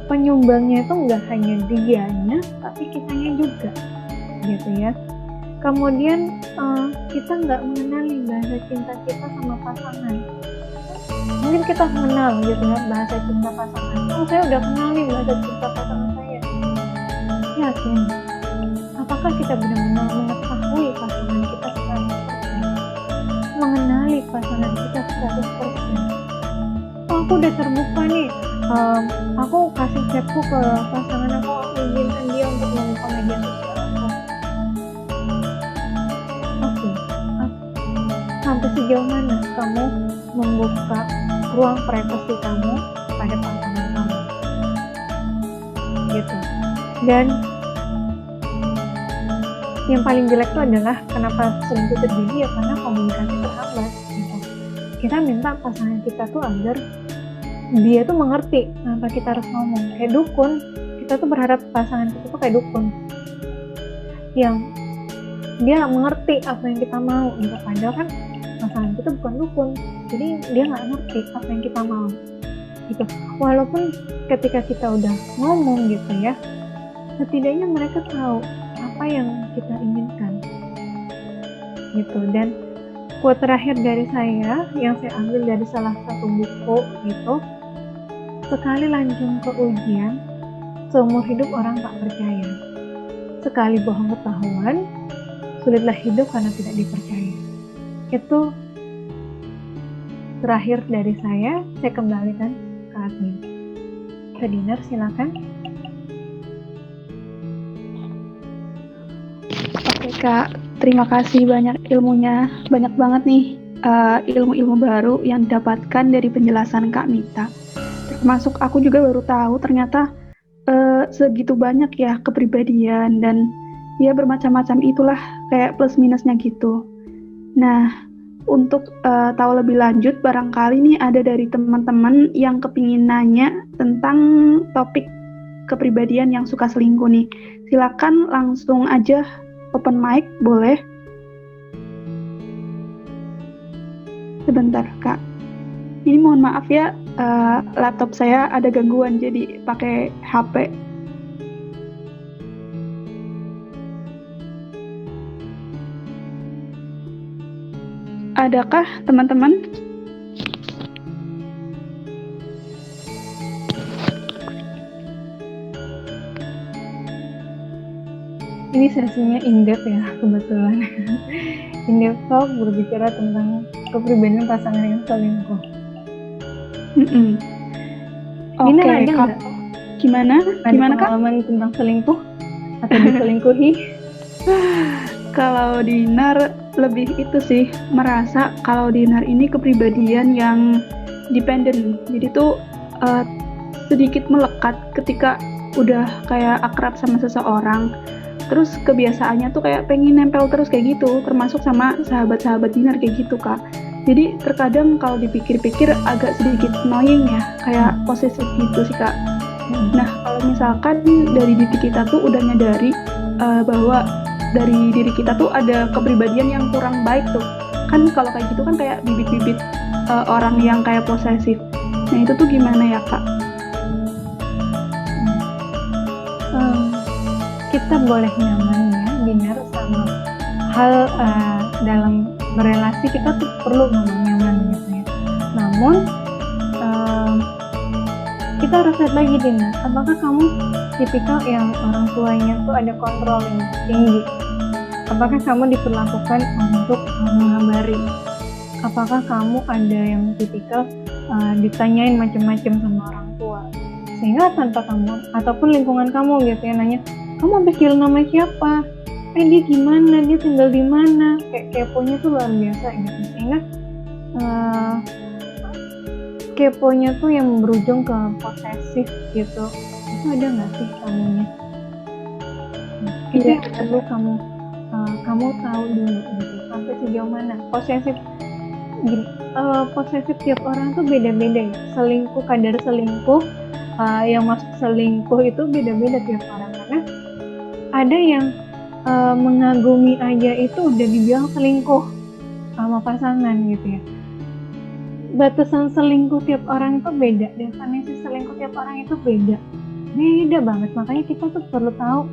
penyumbangnya itu nggak hanya dianya, tapi kitanya juga. Gitu ya. Kemudian kita nggak mengenali bahasa cinta kita sama pasangan. Mungkin kita mengenal gitu ya bahasa cinta pasangan. Oh, saya udah kenal nih bahasa cinta pasangan saya. Yakin? Apakah kita benar-benar mengetahui pasangan kita 100%? Mengenali pasangan kita 100%? Oh, aku udah terbuka nih. Aku kasih chatku ke pasangan aku izinkan dia untuk membuka media sosial. Sampai sejauh mana kamu membuka ruang privasi kamu pada pasangan kamu gitu. Dan yang paling jelek itu adalah kenapa selingkuh terjadi ya karena komunikasi terhambat gitu. Kita minta pasangan kita tuh agar dia tuh mengerti apa kita harus ngomong. Kayak dukun, kita tuh berharap pasangan kita tuh kayak dukun yang dia mengerti apa yang kita mau gitu. Padahal kan pasangan kita bukan dukun, jadi dia nggak ngerti apa yang kita mau gitu. Walaupun ketika kita udah ngomong gitu ya, setidaknya mereka tahu apa yang kita inginkan gitu. Dan quote terakhir dari saya yang saya ambil dari salah satu buku gitu, sekali lanjung ke ujian, seumur hidup orang tak percaya. Sekali bohong ketahuan, sulitlah hidup karena tidak dipercaya. Itu terakhir dari saya kembalikan ke admin. Kak Dinar, silakan. Oke Kak, terima kasih banyak ilmunya, banyak banget nih ilmu-ilmu baru yang didapatkan dari penjelasan Kak Mita. Termasuk aku juga baru tahu ternyata segitu banyak ya kepribadian dan ya bermacam-macam itulah kayak plus minusnya gitu. Nah, untuk tahu lebih lanjut, barangkali nih ada dari teman-teman yang kepingin nanya tentang topik kepribadian yang suka selingkuh nih. Silakan langsung aja open mic, boleh? Sebentar, Kak. Ini mohon maaf ya, laptop saya ada gangguan, jadi pakai HP. Adakah teman-teman? Ini sesinya in-depth ya kebetulan. In-depth talk berbicara tentang kepribadian pasangan yang selingkuh. Ini Oke, ada Kak. nggak? Gimana? Ada Gimana, Kak? pengalaman tentang selingkuh atau diselingkuhi? Kalau Dinar lebih itu sih, merasa kalau Dinar ini kepribadian yang dependent. Jadi tuh sedikit melekat ketika udah kayak akrab sama seseorang. Terus kebiasaannya tuh kayak pengen nempel terus kayak gitu, termasuk sama sahabat-sahabat Dinar kayak gitu, Kak. Jadi terkadang kalau dipikir-pikir agak sedikit annoying ya, kayak posesif gitu sih, Kak. Nah, kalau misalkan dari diri kita tuh udah nyadari bahwa dari diri kita tuh ada kepribadian yang kurang baik tuh. Kan kalau kayak gitu kan kayak bibit-bibit orang yang kayak posesif. Nah, itu tuh gimana ya, Kak? Kita boleh nyaman ya, Dinar, sama hal dalam berelasi kita tuh perlu ngomong nyaman gitu ya. Namun kita harus lihat lagi, Dinar, apakah kamu tipikal yang orang tuanya tuh ada kontrol yang tinggi? Apakah kamu diperlakukan untuk mengabari? Apakah kamu ada yang tipikal ditanyain macam-macam sama orang tua? Sehingga tanpa kamu ataupun lingkungan kamu gitu ya nanya, kamu habis jual nama siapa? Dia gimana? Dia tinggal di mana? Kayak keponya tuh luar biasa gitu. Sehingga keponya tuh yang berujung ke posesif gitu. Itu ada nggak sih kamunya? Itu yang perlu kamu tahu dulu gitu. Sampai sejauh mana posesif? Posesif tiap orang tuh beda-beda ya. Selingkuh, kadar selingkuh yang masuk selingkuh itu beda-beda tiap orang, karena ada yang mengagumi aja itu udah dibilang selingkuh sama pasangan gitu ya. Batasan selingkuh tiap orang itu beda, definisi selingkuh tiap orang itu beda banget. Makanya kita tuh perlu tahu,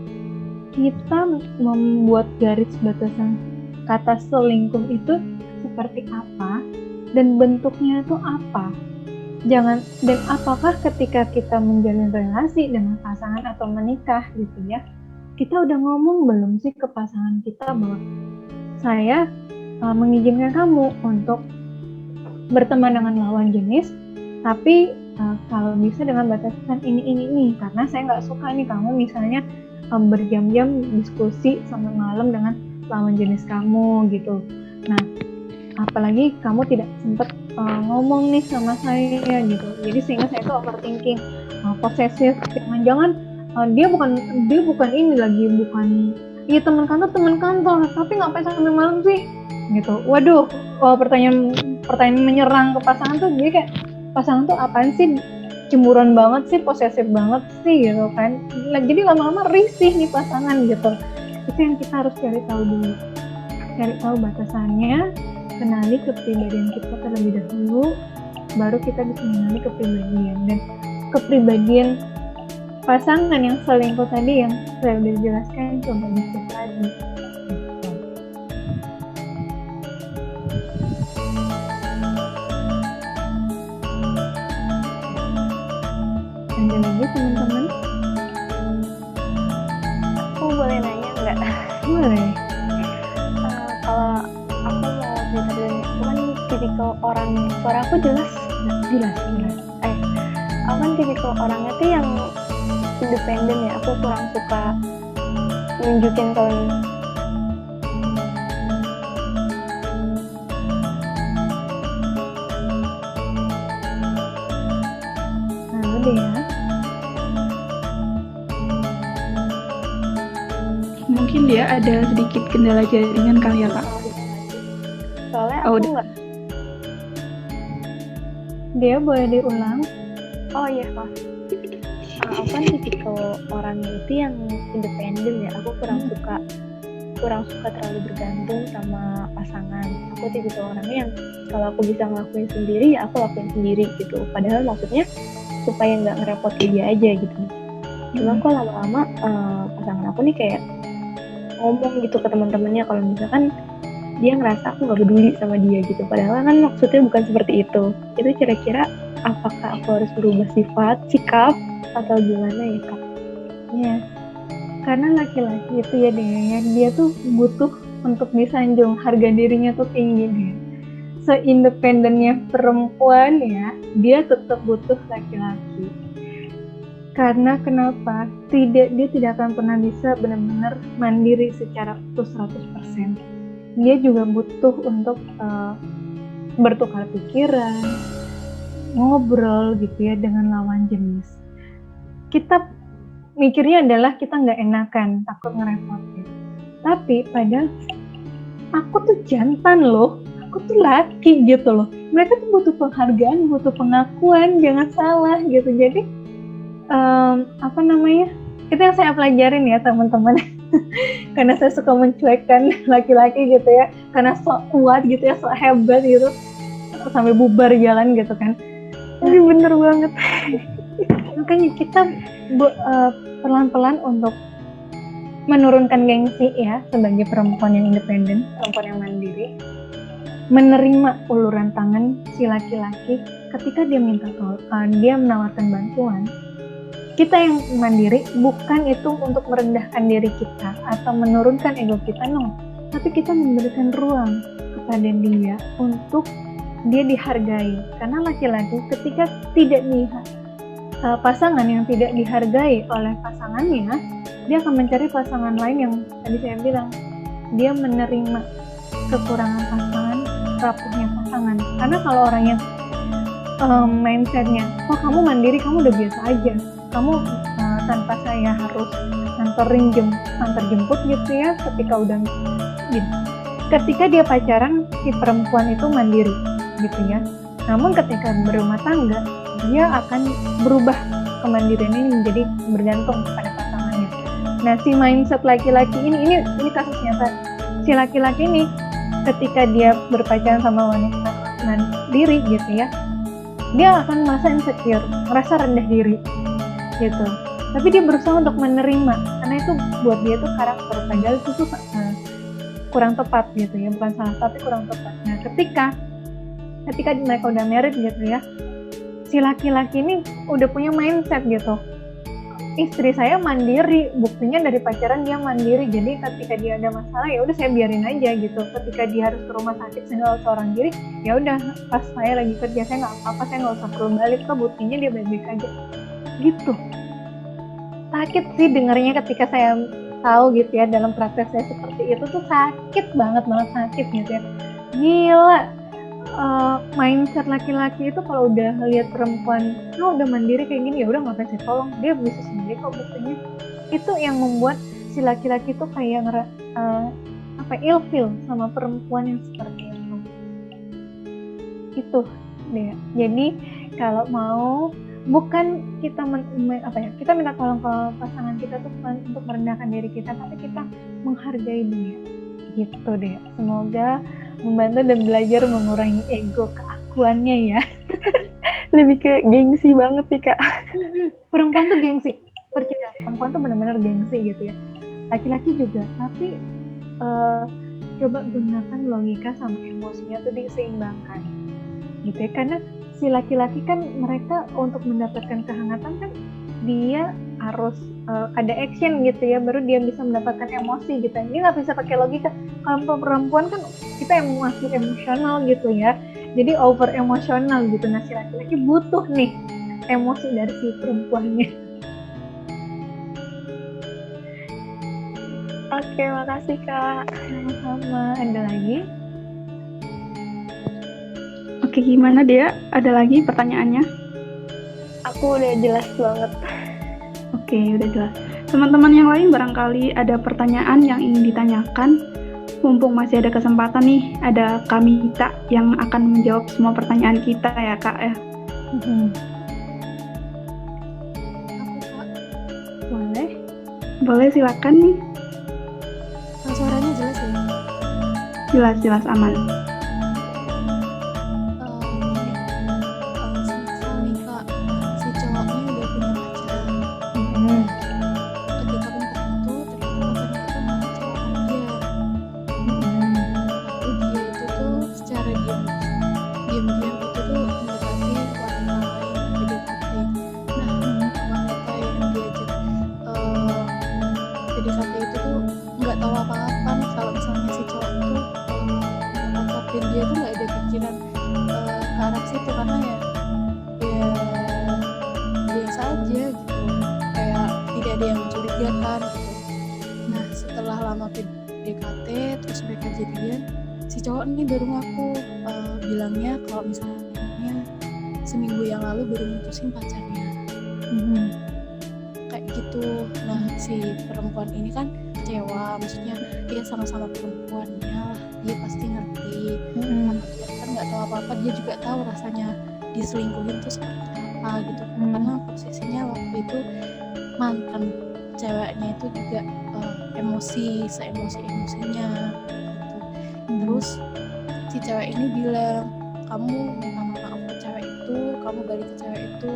kita membuat garis batasan kata selingkuh itu seperti apa dan bentuknya itu apa. Dan apakah ketika kita menjalin relasi dengan pasangan atau menikah gitu ya, kita udah ngomong belum sih ke pasangan kita bahwa saya mengizinkan kamu untuk berteman dengan lawan jenis, tapi kalau bisa dengan batasan ini, karena saya nggak suka nih kamu misalnya berjam-jam diskusi sampai malam dengan lawan jenis kamu gitu. Nah, apalagi kamu tidak sempat ngomong nih sama saya gitu, jadi sehingga saya tuh overthinking, posesif, jangan dia bukan ini lagi, bukan iya teman kantor tapi ngapain sampai malam sih gitu. Waduh, pertanyaan menyerang ke pasangan tuh, dia kayak pasangan tuh apaan sih, cemburuan banget sih, posesif banget sih gitu kan. Jadi lama-lama risih nih pasangan gitu. Itu yang kita harus cari tahu dulu, cari tahu batasannya, kenali kepribadian kita terlebih dahulu, baru kita bisa mengenali kepribadian. Dan kepribadian pasangan yang selingkuh tadi yang saya udah jelaskan, coba dicek lagi. Ada lagi teman-teman? Aku boleh nanya nggak? Boleh. Kalau aku mau cerita dulu nih, aku kan tipikal orang, suara aku jelas. Aku kan tipikal orangnya tuh yang independen ya, aku kurang suka nunjukin kalau deh ya. Mungkin dia ada sedikit kendala jaringan kali ya, Kak. soalnya Oh, aku udah. nggak. Dia boleh diulang. Oh iya, Pak. Aku kan tipikal orangnya itu yang independen ya, aku kurang suka terlalu bergantung sama pasangan. Aku tipikal orangnya yang kalau aku bisa ngelakuin sendiri ya aku lakuin sendiri gitu, padahal maksudnya supaya nggak ngerepotin dia aja gitu. Cuma kok lama-lama pasangan aku nih kayak ngomong gitu ke teman-temannya kalau misalkan dia ngerasa aku nggak peduli sama dia gitu, padahal kan maksudnya bukan seperti itu. Itu kira-kira apakah aku harus berubah sifat, sikap, atau gimana ya, Kak? Ya, karena laki-laki itu ya dia tuh butuh untuk disanjung, harga dirinya tuh tinggi deh. Seindependennya perempuan ya, dia tetap butuh laki-laki. Karena kenapa? Dia tidak akan pernah bisa benar-benar mandiri secara utuh 100%. Dia juga butuh untuk bertukar pikiran, ngobrol gitu ya dengan lawan jenis. Kita mikirnya adalah kita nggak enakan, takut ngerepotin. Tapi padahal aku tuh jantan loh, aku tuh laki gitu loh. Mereka tuh butuh penghargaan, butuh pengakuan, jangan salah gitu. Jadi itu yang saya pelajarin ya teman-teman. Karena saya suka mencuekkan laki-laki gitu ya, karena sok kuat gitu ya, sok hebat gitu, sampai bubar jalan gitu kan. Jadi bener banget. Makanya kita pelan-pelan untuk menurunkan gengsi ya, sebagai perempuan yang independen, perempuan yang mandiri, menerima uluran tangan si laki-laki ketika dia minta dia menawarkan bantuan. Kita yang mandiri bukan itu untuk merendahkan diri kita atau menurunkan ego kita, no. Tapi kita memberikan ruang kepada dia untuk dia dihargai. Karena laki-laki ketika tidak pasangan yang tidak dihargai oleh pasangannya, dia akan mencari pasangan lain yang tadi saya bilang, dia menerima kekurangan pasangan, rapuhnya pasangan. Karena kalau orangnya mindsetnya, oh kamu mandiri, kamu udah biasa aja, kamu tanpa saya harus antar jemput gitu ya, ketika udah gitu. Ketika dia pacaran, si perempuan itu mandiri gitu ya. Namun ketika berumah tangga, dia akan berubah kemandirian ini menjadi bergantung pada pasangannya. Nah, si mindset laki-laki ini kasus nyata. Si laki-laki ini ketika dia berpacaran sama wanita mandiri gitu ya, dia akan merasa insecure, merasa rendah diri gitu. Tapi dia berusaha untuk menerima, karena itu buat dia tuh karakter, padahal itu tuh kurang tepat gitu ya, bukan salah tapi kurang tepat. Nah, ketika mereka udah married gitu ya, si laki-laki ini udah punya mindset gitu, istri saya mandiri, buktinya dari pacaran dia mandiri, jadi ketika dia ada masalah ya udah saya biarin aja gitu. Ketika dia harus ke rumah sakit sehingga seorang diri, ya udah pas saya lagi kerja saya nggak apa-apa, saya nggak usah perlu balik, kok buktinya dia baik-baik aja gitu. Sakit sih dengarnya ketika saya tahu gitu ya, dalam praktek saya seperti itu tuh sakit banget sakit gitu ya. Gila, mindset laki-laki itu kalau udah lihat perempuan udah mandiri kayak gini, ya udah ngapain saya tolong, dia bisa sendiri kok buktinya. Itu yang membuat si laki-laki tuh kayak ilfeel sama perempuan yang seperti itu deh. Jadi kalau mau, bukan kita kita minta tolong ke pasangan kita tuh bukan untuk merendahkan diri kita, tapi kita menghargai dia gitu deh. Semoga membantu dan belajar mengurangi ego keakuannya ya. Lebih ke gengsi banget sih Kak. Perempuan tuh gengsi, percaya, perempuan tuh benar-benar gengsi gitu ya, laki-laki juga. Tapi coba gunakan logika sama emosinya tuh diseimbangkan gitu ya. Karena si laki-laki kan mereka untuk mendapatkan kehangatan kan dia harus ada action gitu ya, baru dia bisa mendapatkan emosi gitu. Ini nggak bisa pakai logika. Kalau perempuan kan kita yang masih emosional gitu ya, jadi over emosional gitu. Nah, si laki-laki butuh nih emosi dari si perempuannya. Oke, makasih Kak. Sama-sama. Ada lagi? Oke, gimana dia? Ada lagi pertanyaannya? Aku udah jelas banget. Oke, udah jelas. Teman-teman yang lain barangkali ada pertanyaan yang ingin ditanyakan. Mumpung masih ada kesempatan nih, ada Kak Mita yang akan menjawab semua pertanyaan kita ya Kak ya. Boleh? Boleh, silakan nih. Suaranya jelas ya? Jelas aman. Suami Kak, si cowoknya udah punya pacar. Ketika bentar itu ternyata pacarnya itu mengecewakan dia. Lalu dia itu tuh secara diam-diam itu tuh mendekati wanita lain, PDKT. Nah, wanita yang diajak PDKT nggak tahu apa-apa nih kalau misalnya si cowok tuh ngecapin dia tuh nggak ada pikiran ke arah situ, karena ya biasa aja gitu, kayak tidak ada yang mencurigakan gitu. Nah setelah lama PDKT terus mereka jadian, si cowok ini baru ngaku, bilangnya kalau misalnya seminggu yang lalu baru mutusin pacarnya. Kayak gitu. Nah si perempuan ini kan kecewa, maksudnya dia sama-sama perempuannya lah, dia pasti ngerti. Karena dia kan nggak tahu apa-apa, dia juga tahu rasanya diselingkuhin tuh seperti apa gitu. Karena posisinya waktu itu mantan ceweknya itu juga seemosi-emosinya gitu. Terus si cewek ini bilang, kamu minta maaf ke cewek itu, kamu balik ke cewek itu,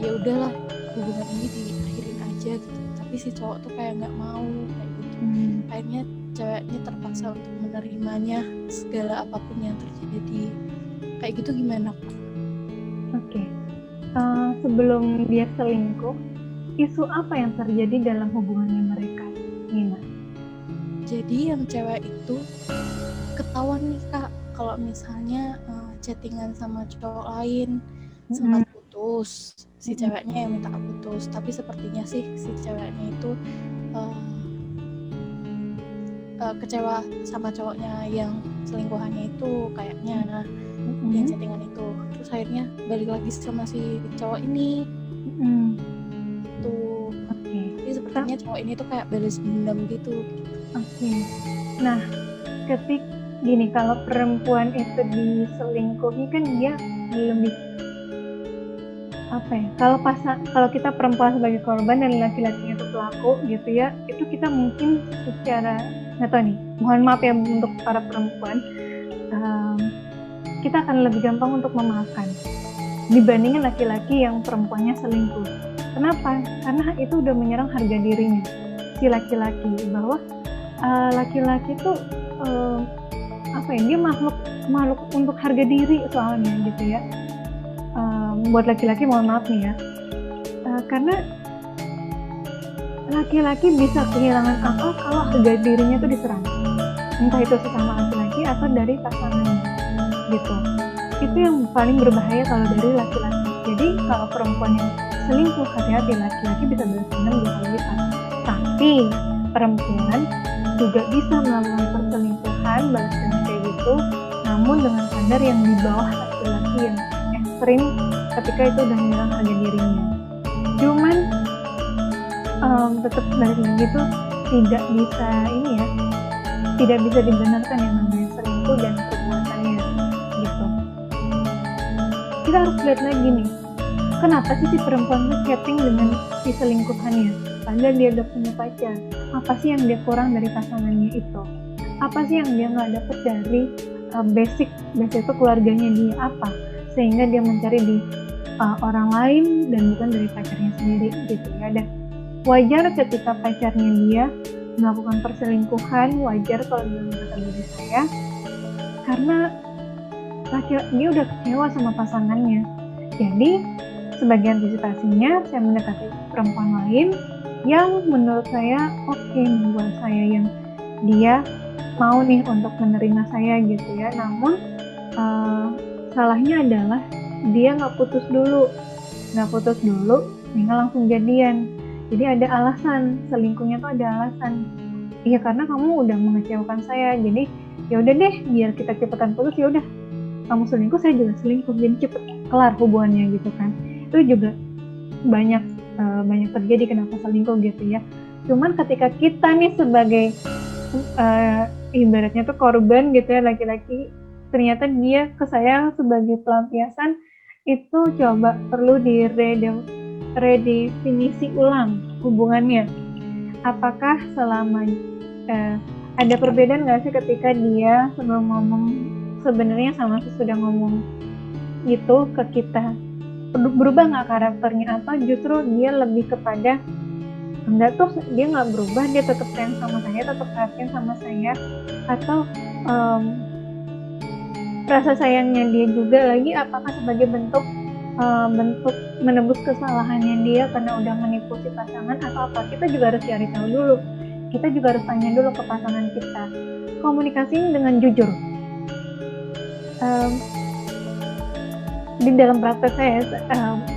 ya udahlah hubungan ini diakhirin aja gitu. Tapi si cowok tuh kayak nggak mau kayak gitu. Akhirnya ceweknya terpaksa untuk menerimanya segala apapun yang terjadi. Kayak gitu gimana Kak? Oke. Sebelum dia selingkuh, isu apa yang terjadi dalam hubungannya mereka, Nina? Jadi yang cewek itu ketahuan nih Kak, kalau misalnya chattingan sama cowok lain, sempat putus. Si ceweknya yang minta putus, tapi sepertinya sih si ceweknya itu kecewa sama cowoknya yang selingkuhannya itu kayaknya, yang chattingan itu. Terus akhirnya balik lagi sama si cowok ini tuh. Jadi sepertinya cowok ini tuh kayak balas dendam gitu. Nah ketik gini, kalau perempuan itu diselingkuhi kan dia lebih apa ya, kalau kita perempuan sebagai korban dan laki-lakinya itu pelaku gitu ya, itu kita mungkin secara nggak tahu nih, mohon maaf ya untuk para perempuan, kita akan lebih gampang untuk memaafkan dibandingin laki-laki yang perempuannya selingkuh. Kenapa? Karena itu udah menyerang harga dirinya si laki-laki, bahwa laki-laki tuh apa ya, dia makhluk untuk harga diri soalnya gitu ya. Buat laki-laki mohon maaf nih ya, karena laki-laki bisa kehilangan akal kalau harga dirinya tuh diserang, entah itu sesama laki-laki atau dari pasangannya gitu. Itu yang paling berbahaya kalau dari laki-laki. Jadi kalau perempuan yang selingkuh, hati-hati, laki-laki bisa balas dendam 2 kali lipat. Tapi perempuan juga bisa melakukan perselingkuhan, balas dendam kayak gitu, namun dengan standar yang di bawah laki-laki yang ekstrim ketika itu udah menyerang harga dirinya. Cuman tetap balik lagi tuh tidak bisa ini ya, tidak bisa dibenarkan yang namanya selingkuh dan perbuatannya gitu. Kita harus lihat lagi nih, kenapa sih si perempuan tuh chatting dengan si selingkuhannya padahal dia udah punya pacar? Apa sih yang dia kurang dari pasangannya itu? Apa sih yang dia nggak dapet dari basic itu keluarganya dia apa, sehingga dia mencari di orang lain dan bukan dari pacarnya sendiri gitu ya. Dan wajar ketika pacarnya dia melakukan perselingkuhan, wajar kalau dalam kata diri saya, karena dia udah kecewa sama pasangannya. Jadi sebagai antisipasinya saya mendekati perempuan lain yang menurut saya oke buat saya, yang dia mau nih untuk menerima saya gitu ya. Namun salahnya adalah dia nggak putus dulu sehingga langsung jadian. Jadi ada alasan, selingkuhnya tuh ada alasan. Iya, karena kamu udah mengecewakan saya, jadi ya udah deh biar kita cepetan putus, ya udah kamu selingkuh saya juga selingkuh, jadi cepet kelar hubungannya gitu kan. Itu juga banyak terjadi kenapa selingkuh gitu ya. Cuman ketika kita nih sebagai ibaratnya tuh korban gitu ya, laki-laki, ternyata dia ke saya sebagai pelampiasan, itu coba perlu redefinisi ulang hubungannya. Apakah selama ada perbedaan nggak sih ketika dia sebelum ngomong, sebenarnya sama sesudah ngomong gitu ke kita, berubah nggak karakternya, atau justru dia lebih kepada enggak tuh dia nggak berubah, dia tetap sayang sama saya, tetap perhatian sama saya, atau rasa sayangnya dia juga lagi apakah sebagai bentuk menebus kesalahannya dia karena udah menipu si pasangan, atau apa? Kita juga harus cari tahu dulu kita juga harus tanya dulu ke pasangan kita, komunikasiin dengan jujur. Di dalam praktek saya,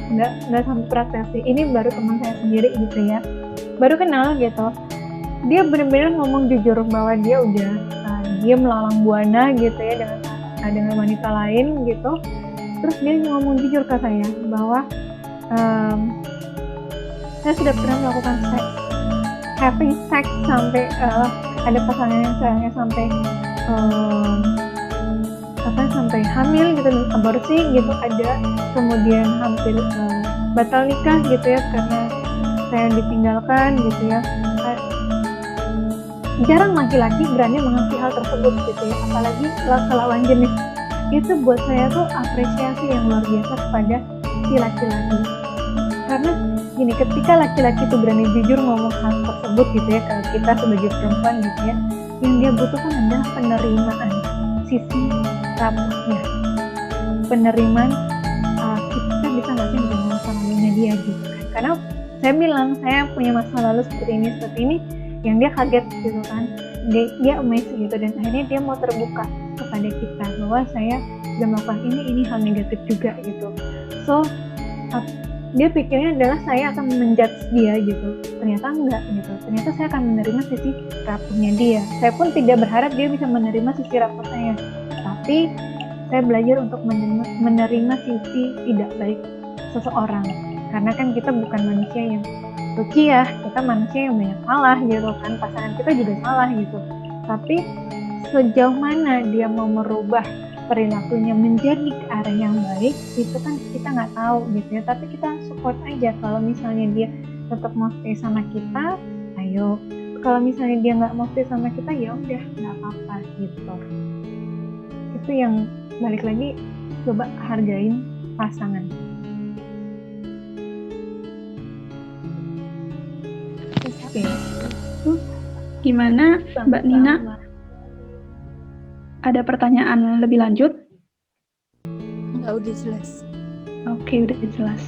nggak sampai praktek sih, ini baru teman saya sendiri gitu ya, baru kenal gitu, dia benar-benar ngomong jujur bahwa dia udah dia melalang buana gitu ya dengan wanita lain gitu. Terus dia ngomong jujur ke saya bahwa saya sudah pernah melakukan having sex sampai ada pasangan yang sayangnya sampai sampai hamil gitu, aborsi gitu ada, kemudian hampir batal nikah gitu ya karena saya ditinggalkan gitu ya. Jarang laki-laki berani mengakui hal tersebut gitu ya, apalagi ke lawan jenis. Itu buat saya tuh apresiasi yang luar biasa kepada si laki-laki. Karena gini, ketika laki-laki itu berani jujur ngomong hal tersebut gitu ya ke kita sebagai perempuan gitu ya, yang dia butuhkan adalah penerimaan sisi rapuhnya, penerimaan kita bisa nggak sih dengan masa lalunya dia gitu kan. Karena saya bilang saya punya masa lalu seperti ini, yang dia kaget gitu kan, dia amazed gitu, dan akhirnya dia mau terbuka kepada kita bahwa saya sudah melakukan ini hal negatif juga gitu. So dia pikirnya adalah saya akan menjudge dia gitu, ternyata enggak gitu, ternyata saya akan menerima sisi rapuhnya dia. Saya pun tidak berharap dia bisa menerima sisi rapuh saya, tapi saya belajar untuk menerima sisi tidak baik seseorang, karena kan kita bukan manusia yang suci ya, kita manusia yang banyak salah gitu kan, pasangan kita juga salah gitu. Tapi sejauh mana dia mau merubah perilakunya menjadi ke arah yang baik, itu kan kita nggak tahu gitu ya. Tapi kita support aja, kalau misalnya dia tetap mau stay sama kita, ayo. Kalau misalnya dia nggak mau stay sama kita, ya udah nggak apa-apa gitu. Itu yang balik lagi, coba hargain pasangan. Oke. Gimana Mbak Nina? Ada pertanyaan lebih lanjut? Enggak, udah jelas. Oke, udah jelas.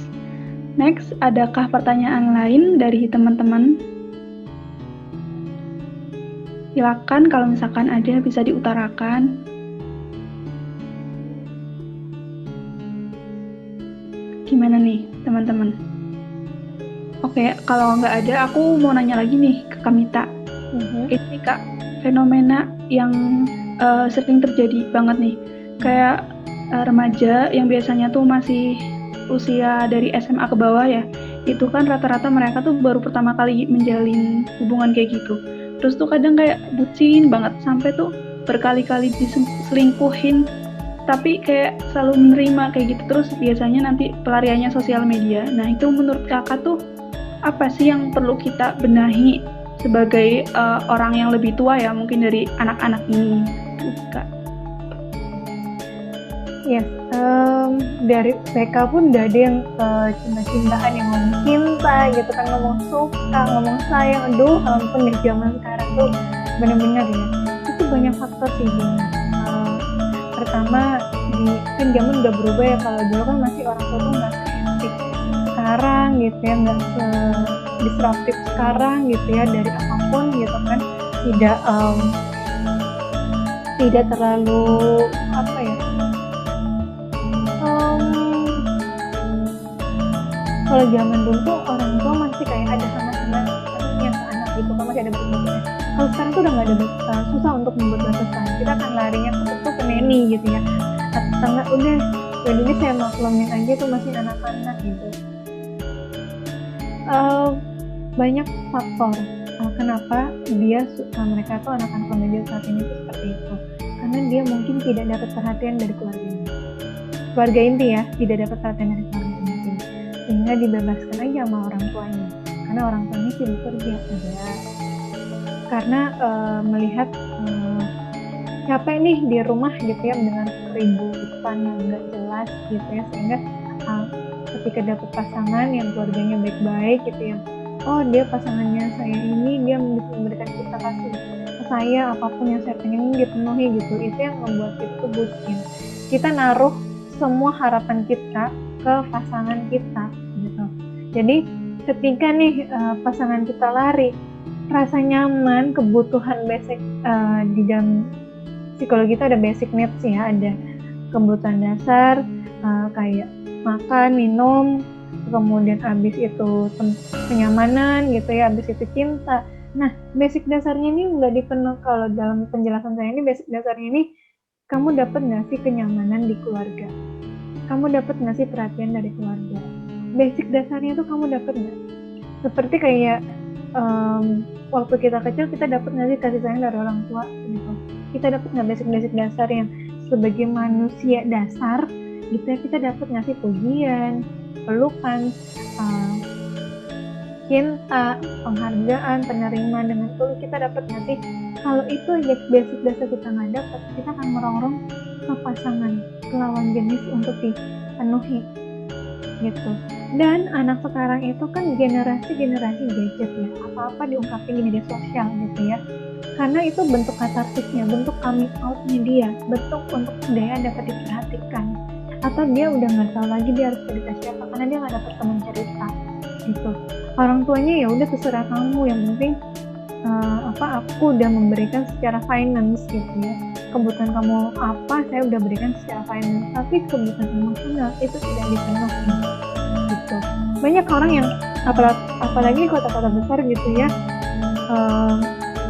Next, adakah pertanyaan lain dari teman-teman? Silakan kalau misalkan ada bisa diutarakan. Gimana nih teman-teman? Oke, kalau nggak ada, aku mau nanya lagi nih ke Kamita. Ini Kak, fenomena yang sering terjadi banget nih, kayak remaja yang biasanya tuh masih usia dari SMA ke bawah ya, itu kan rata-rata mereka tuh baru pertama kali menjalin hubungan kayak gitu. Terus tuh kadang kayak bucin banget, sampai tuh berkali-kali diselingkuhin, tapi kayak selalu menerima kayak gitu. Terus biasanya nanti pelariannya sosial media. Nah itu menurut kakak tuh apa sih yang perlu kita benahi sebagai orang yang lebih tua ya, mungkin dari anak-anak ini, Kak? Yes, dari TK pun udah ada yang cinta-cintaan, yang ngomong cinta gitu kan, ngomong suka, ngomong sayang. Aduh, ampun di zaman sekarang tuh bener-bener ya, itu banyak faktor sih. Pertama, kan zaman udah berubah ya. Kalau dulu kan masih orang tua tuh nggak seetik sekarang gitu ya, nggak disruptif sekarang gitu ya, dari apapun gitu kan, tidak terlalu apa ya, kalau zaman dulu tuh orang tua masih kayak ada sama-sama yang ke anak gitu kan, masih ada batasan. Kalau sekarang tuh udah nggak ada batasan, susah untuk membuat batasan. Kita akan larinya ke neni gitu ya, atau enggak udah jadi saya maklumin aja tuh masih anak-anak gitu. Banyak faktor kenapa mereka tuh anak-anak remaja saat ini tuh seperti itu, karena dia mungkin tidak dapat perhatian dari keluarga inti ya, tidak dapat perhatian dari keluarga inti, sehingga dibebaskan aja sama orang tuanya, karena orang tuanya sibuk kerja aja, karena melihat capek nih di rumah gitu ya, dengan keributan yang nggak jelas gitu ya, sehingga ketika dapat pasangan yang keluarganya baik-baik gitu ya, oh dia pasangannya saya ini, dia bisa memberikan kita kasih ke saya, apapun yang saya pengen dia penuhi gitu. Itu yang membuat kita tuh bucin, kita naruh semua harapan kita ke pasangan kita gitu. Jadi ketika nih pasangan kita lari rasa nyaman, kebutuhan basic di dalam psikologi itu ada basic needs ya, ada kebutuhan dasar kayak makan, minum, kemudian habis itu kenyamanan gitu ya, habis itu cinta. Nah, basic dasarnya ini nggak dipenuhi. Kalau dalam penjelasan saya ini, basic dasarnya ini kamu dapat nggak sih kenyamanan di keluarga? Kamu dapat nggak sih perhatian dari keluarga? Basic dasarnya itu kamu dapat nggak? Seperti kayak waktu kita kecil, kita dapat nggak sih kasih sayang dari orang tua gitu? Kita dapat nggak basic dasar yang sebagai manusia dasar gitu ya, kita dapat nggak sih pujian, pelukan, cinta, penghargaan, penerimaan dengan tulus, kita dapat nggak sih? Kalau itu aja basic dasar kita nggak dapat, kita akan merongrong ke pasangan, ke lawan jenis untuk dipenuhi gitu. Dan anak sekarang itu kan generasi gadget ya, apa-apa diungkapin di media sosial gitu ya, karena itu bentuk katarsisnya, bentuk coming out-nya dia, bentuk untuk dia dapat diperhatikan, atau dia udah nggak tahu lagi dia harus cerita siapa karena dia nggak dapat teman cerita gitu. Orang tuanya ya udah terserah kamu, yang penting aku udah memberikan secara finance gitu ya, kebutuhan kamu apa saya udah berikan secara finance, tapi kebutuhan emosional itu tidak dipenuhi gitu. Banyak orang yang apalagi di kota-kota besar gitu ya,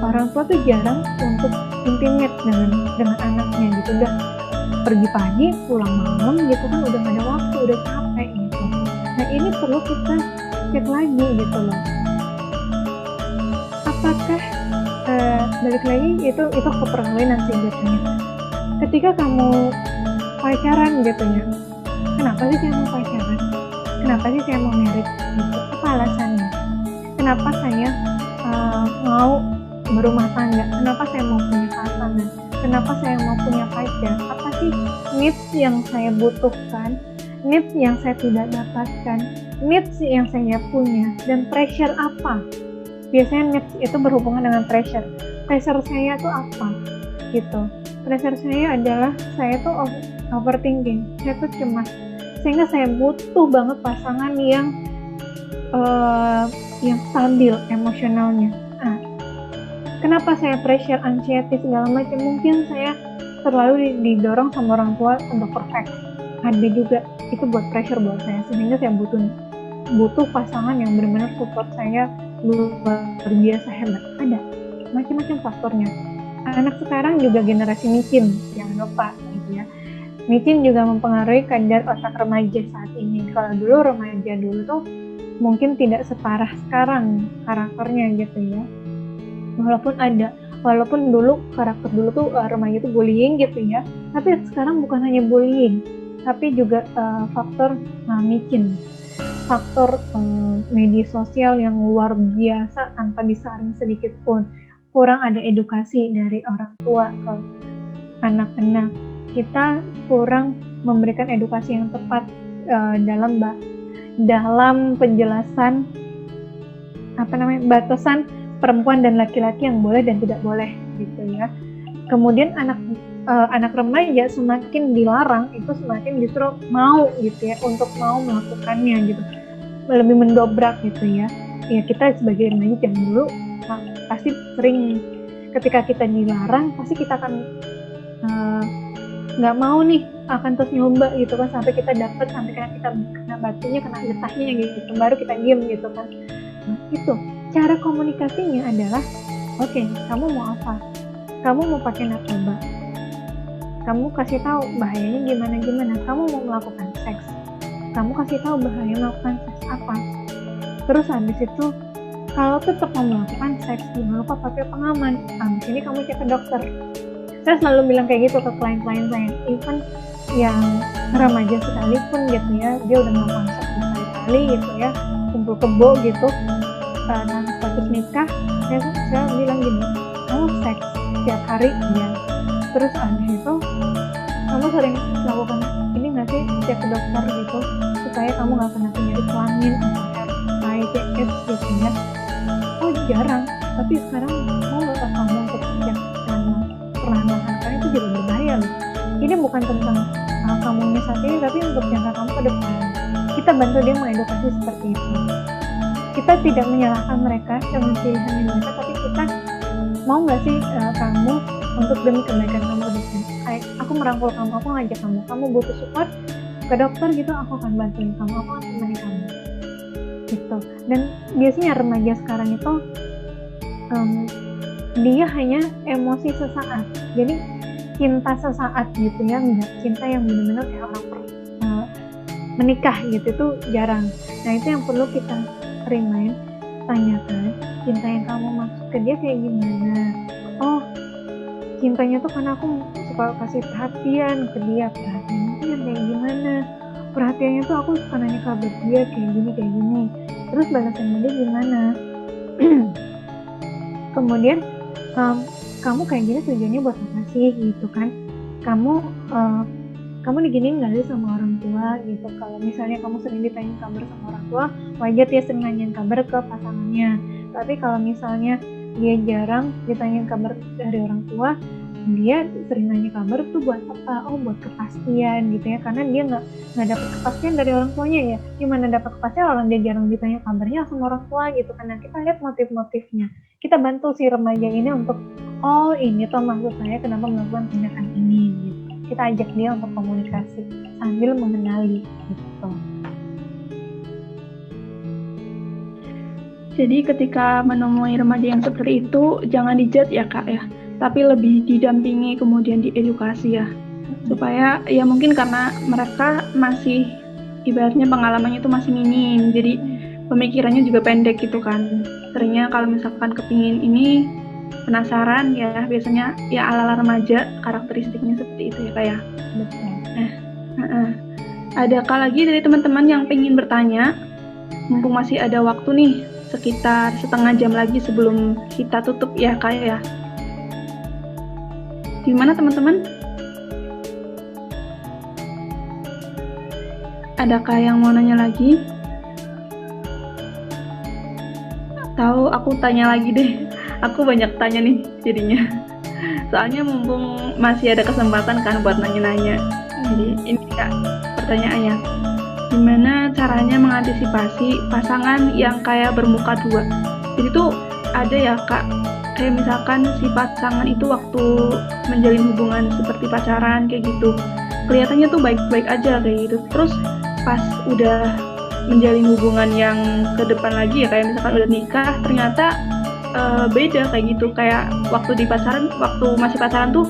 orang tua tuh jarang untuk intimate dengan anaknya gitu, udah pergi pagi pulang malam gitu kan, udah gak ada waktu, udah capek gitu. Nah, ini perlu kita cek lagi gitu loh, apakah balik lagi itu ke perkawinan sih biasanya. Ketika kamu pacaran gitu ya, kenapa sih saya mau pacaran, kenapa sih saya mau married gitu, apa alasannya, kenapa saya mau berumah tangga, kenapa saya mau punya pasangan, kenapa saya mau punya pacar, apa sih needs yang saya butuhkan, needs yang saya tidak dapatkan, needs yang saya punya, dan pressure apa. Biasanya needs itu berhubungan dengan pressure saya tuh apa gitu. Pressure saya adalah saya tuh overthinking, saya tuh cemas, sehingga saya butuh banget pasangan yang stabil emosionalnya. Kenapa saya pressure, anxiety segala macam? Mungkin saya terlalu didorong sama orang tua untuk perfect. Ada juga itu buat pressure buat saya, sehingga saya butuh pasangan yang benar-benar support saya luar biasa hebat. Ada macam-macam faktornya. Anak sekarang juga generasi micin, jangan lupa gitu ya. Micin juga mempengaruhi kadar otak remaja saat ini. Kalau dulu remaja dulu tuh mungkin tidak separah sekarang karakternya gitu ya. Walaupun dulu karakter dulu tuh remaja tuh bullying gitu ya, tapi sekarang bukan hanya bullying, tapi juga faktor micin, faktor media sosial yang luar biasa tanpa disaring sedikit pun. Kurang ada edukasi dari orang tua ke anak-anak. Kita kurang memberikan edukasi yang tepat dalam penjelasan batasan perempuan dan laki-laki yang boleh dan tidak boleh gitu ya. Kemudian anak remaja semakin dilarang itu semakin justru mau gitu ya, untuk mau melakukannya gitu, lebih mendobrak gitu ya. Ya kita sebagai remaja zaman dulu pasti sering ketika kita dilarang pasti kita akan nggak mau nih, akan terus nyoba gitu kan, sampai kita dapat, sampai kita kena batunya, kena getahnya gitu, baru kita diem gitu kan. Nah itu cara komunikasinya adalah oke, kamu mau apa, kamu mau pakai narkoba, kamu kasih tahu bahayanya gimana, kamu mau melakukan seks, kamu kasih tahu bahaya melakukan seks apa. Terus habis itu kalau tetap mau melakukan seks, jangan lupa pakai pengaman. Habis ini kamu cek ke dokter. Saya selalu bilang kayak gitu ke klien-klien saya, even yang remaja sekalipun gitu ya, dia udah melakukan seks berkali-kali gitu ya, kumpul kebo gitu, dan status nikah, saya bilang gini, kamu seks setiap hari ya, terus habis itu kamu sering melakukan ini nggak sih, cek ke dokter gitu, supaya kamu nggak kena penyakit kelamin atau AIDS gitu ya. Oh jarang, tapi sekarang mau nggak kamu untuk cek perlahan-lahan, karena itu juga berbahaya loh. Ini bukan tentang kamunya saat ini, tapi untuk jangka kamu ke depan. Kita bantu dia mengedukasi seperti itu. Kita kita tidak menyalahkan mereka dengan pilihan mereka, tapi kita mau nggak sih kamu untuk demi kebaikan kamu ke depan. Kayak aku merangkul kamu, aku ngajak kamu butuh support ke dokter gitu, aku akan bantuin kamu, aku akan temani kamu gitu. Dan biasanya remaja sekarang itu dia hanya emosi sesaat, jadi cinta sesaat gitu ya, enggak cinta yang benar-benar kayak orang menikah gitu, itu jarang. Nah itu yang perlu kita remind, tanyakan cinta yang kamu maksud ke dia kayak gimana. Oh, cintanya tuh karena aku suka kasih perhatian ke dia, perhatiannya tuh yang kayak gimana, perhatiannya tuh aku suka nanya kabar dia kayak gini, terus balasan dia gimana. Kemudian kamu kayak gini tujuannya buat apa sih gitu kan, kamu diginiin nggak sih sama orang tua gitu. Kalau misalnya kamu sering ditanyain kabar sama orang tua, wajar dia sering nanyain kabar ke pasangannya. Tapi kalau misalnya dia jarang ditanyain kabar dari orang tua, dia sering nanya kabar tuh buat apa? Oh, buat kepastian gitu ya, karena dia nggak dapat kepastian dari orang tuanya ya. Gimana dapat kepastian orang dia jarang ditanya kabarnya sama orang tua gitu. Karena kita lihat motif-motifnya, kita bantu si remaja ini untuk, oh ini tuh maksud saya kenapa melakukan tindakan ini gitu. Kita ajak dia untuk komunikasi sambil mengenali gitu. Jadi ketika menemui remaja yang seperti itu, jangan dijudge ya Kak ya, tapi lebih didampingi, kemudian diedukasi ya, supaya ya mungkin karena mereka masih ibaratnya pengalamannya itu masih minim, jadi pemikirannya juga pendek gitu kan. Seringnya kalau misalkan kepingin ini, penasaran ya, biasanya ya ala-ala remaja, karakteristiknya seperti itu ya Kak ya. Betul. Adakah lagi dari teman-teman yang pengen bertanya? Mumpung masih ada waktu nih, sekitar setengah jam lagi sebelum kita tutup ya Kak ya. Gimana teman-teman? Adakah yang mau nanya lagi? Atau aku tanya lagi deh. Aku banyak tanya nih jadinya. Soalnya mumpung masih ada kesempatan kan buat nanya-nanya. Jadi ini Kak pertanyaannya. Gimana caranya mengantisipasi pasangan yang kayak bermuka dua? Jadi tuh ada ya Kak, kayak misalkan si pasangan itu waktu menjalin hubungan seperti pacaran kayak gitu, kelihatannya tuh baik-baik aja kayak gitu. Terus pas udah menjalin hubungan yang ke depan lagi ya, kayak misalkan udah nikah, ternyata beda kayak gitu. Kayak waktu masih pacaran tuh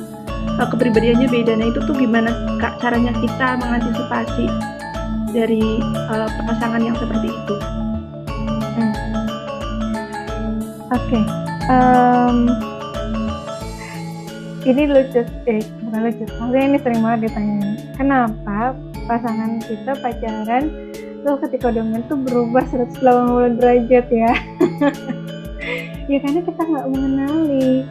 kepribadiannya beda. Nah itu tuh gimana Kak caranya kita mengantisipasi dari pasangan yang seperti itu? Oke. Ini lucu, bukan lucu, maksudnya ini sering banget ditanya. Kenapa pasangan kita pacaran tuh ketika udah tuh berubah 180 derajat ya? Ya karena kita nggak mengenali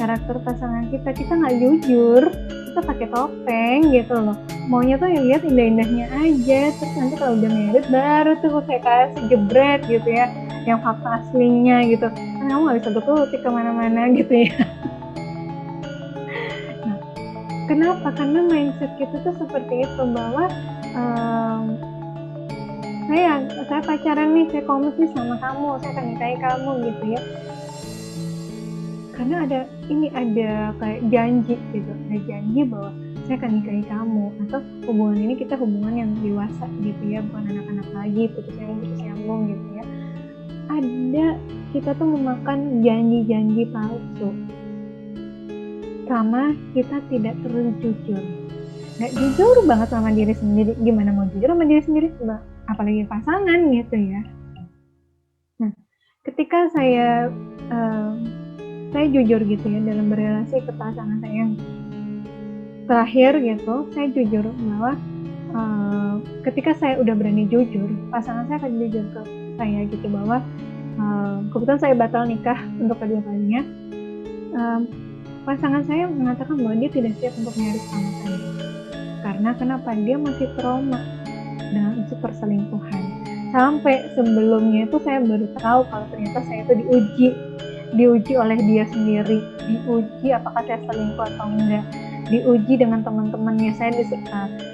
karakter pasangan kita nggak jujur, kita pakai topeng gitu loh. Maunya tuh yang lihat indah-indahnya aja, terus nanti kalau udah married baru tuh kayak kasih jebret gitu ya, yang fakta aslinya gitu. Kan kamu nggak bisa tutupi kemana-mana gitu ya. Nah, kenapa? Karena mindset kita tuh seperti itu, bahwa saya pacaran nih, saya komit nih sama kamu, saya akan nikahi kamu gitu ya. Karena ada kayak janji gitu, ada janji bahwa saya akan nikahi kamu, atau hubungan ini kita hubungan yang dewasa gitu ya, bukan anak-anak lagi, putus nyambung gitu ya. Ada, kita tuh memakan janji-janji palsu karena kita tidak terus jujur, nggak jujur banget sama diri sendiri. Gimana mau jujur sama diri sendiri, apalagi pasangan gitu ya. Nah, ketika saya jujur gitu ya dalam berrelasi ke pasangan saya yang terakhir gitu, saya jujur bahwa ketika saya udah berani jujur, pasangan saya akan jujur ke saya gitu, bahwa kebetulan saya batal nikah untuk kedua kalinya. Pasangan saya mengatakan bahwa dia tidak siap untuk married sama saya. Karena kenapa? Dia masih trauma dengan isu perselingkuhan. Sampai sebelumnya itu saya baru tahu kalau ternyata saya itu diuji oleh dia sendiri, diuji apakah saya selingkuh atau enggak, diuji dengan teman-temannya saya,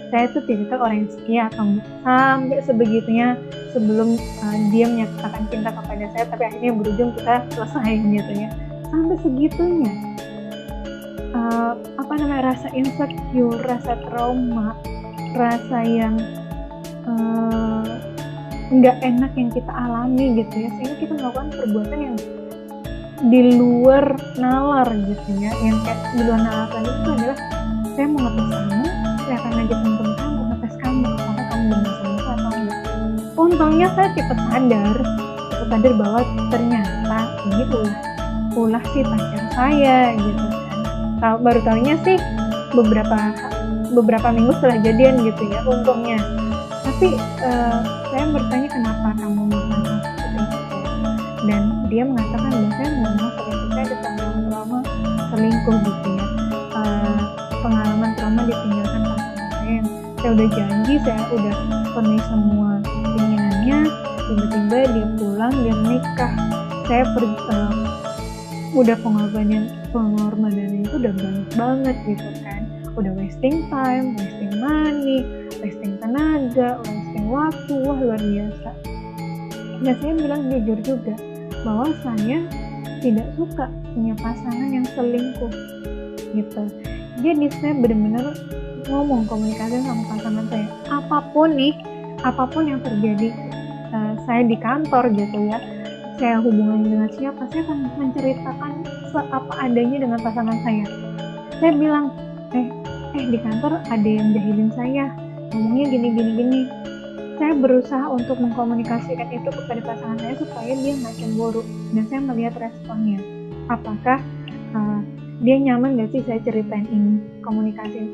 saya tuh tipikal orang yang setia atau enggak, sampai sebegitunya sebelum dia menyatakan cinta kepada saya, tapi akhirnya berujung kita selesai gitu ya, sampai segitunya. Rasa insecure, rasa trauma, rasa yang nggak enak yang kita alami gitu ya, sehingga kita melakukan perbuatan yang di luar nalar gitu ya, yang kayak di luar nalar tadi itu adalah saya mau ngetes kamu, saya akan ngajak teman-teman kamu ngetes kamu apakah kamu benar sama saya atau enggak. Untungnya saya cepat sadar bahwa ternyata ini ulah si pacar saya gitu kan. Baru tahunya sih beberapa minggu setelah jadian gitu ya, untungnya. Tapi saya bertanya kenapa kamu melakukan seperti itu, dan dia mengatakan bahwa saya memang selingkuh, saya ada pengalaman selingkuh gitu ya, pengalaman trauma ditinggalkan pasangan saya yang saya udah janji, saya udah penuhi semua keinginannya, tiba-tiba dia pulang, dia menikah. Saya udah pengorbanannya itu udah banyak banget gitu kan, udah wasting time, wasting money, wasting tenaga, wasting waktu, wah luar biasa. Dan saya bilang jujur juga bahwa saya tidak suka punya pasangan yang selingkuh gitu. Jadi saya benar-benar ngomong, komunikasi sama pasangan saya, apapun yang terjadi, saya di kantor gitu ya, saya hubungan dengan siapa, saya akan menceritakan apa adanya dengan pasangan saya. Saya bilang, di kantor ada yang jahilin saya, ngomongnya gini. Saya berusaha untuk mengkomunikasikan itu kepada pasangan saya supaya dia nggak cemburu, dan saya melihat responnya. Apakah dia nyaman nggak sih saya ceritain ini, komunikasi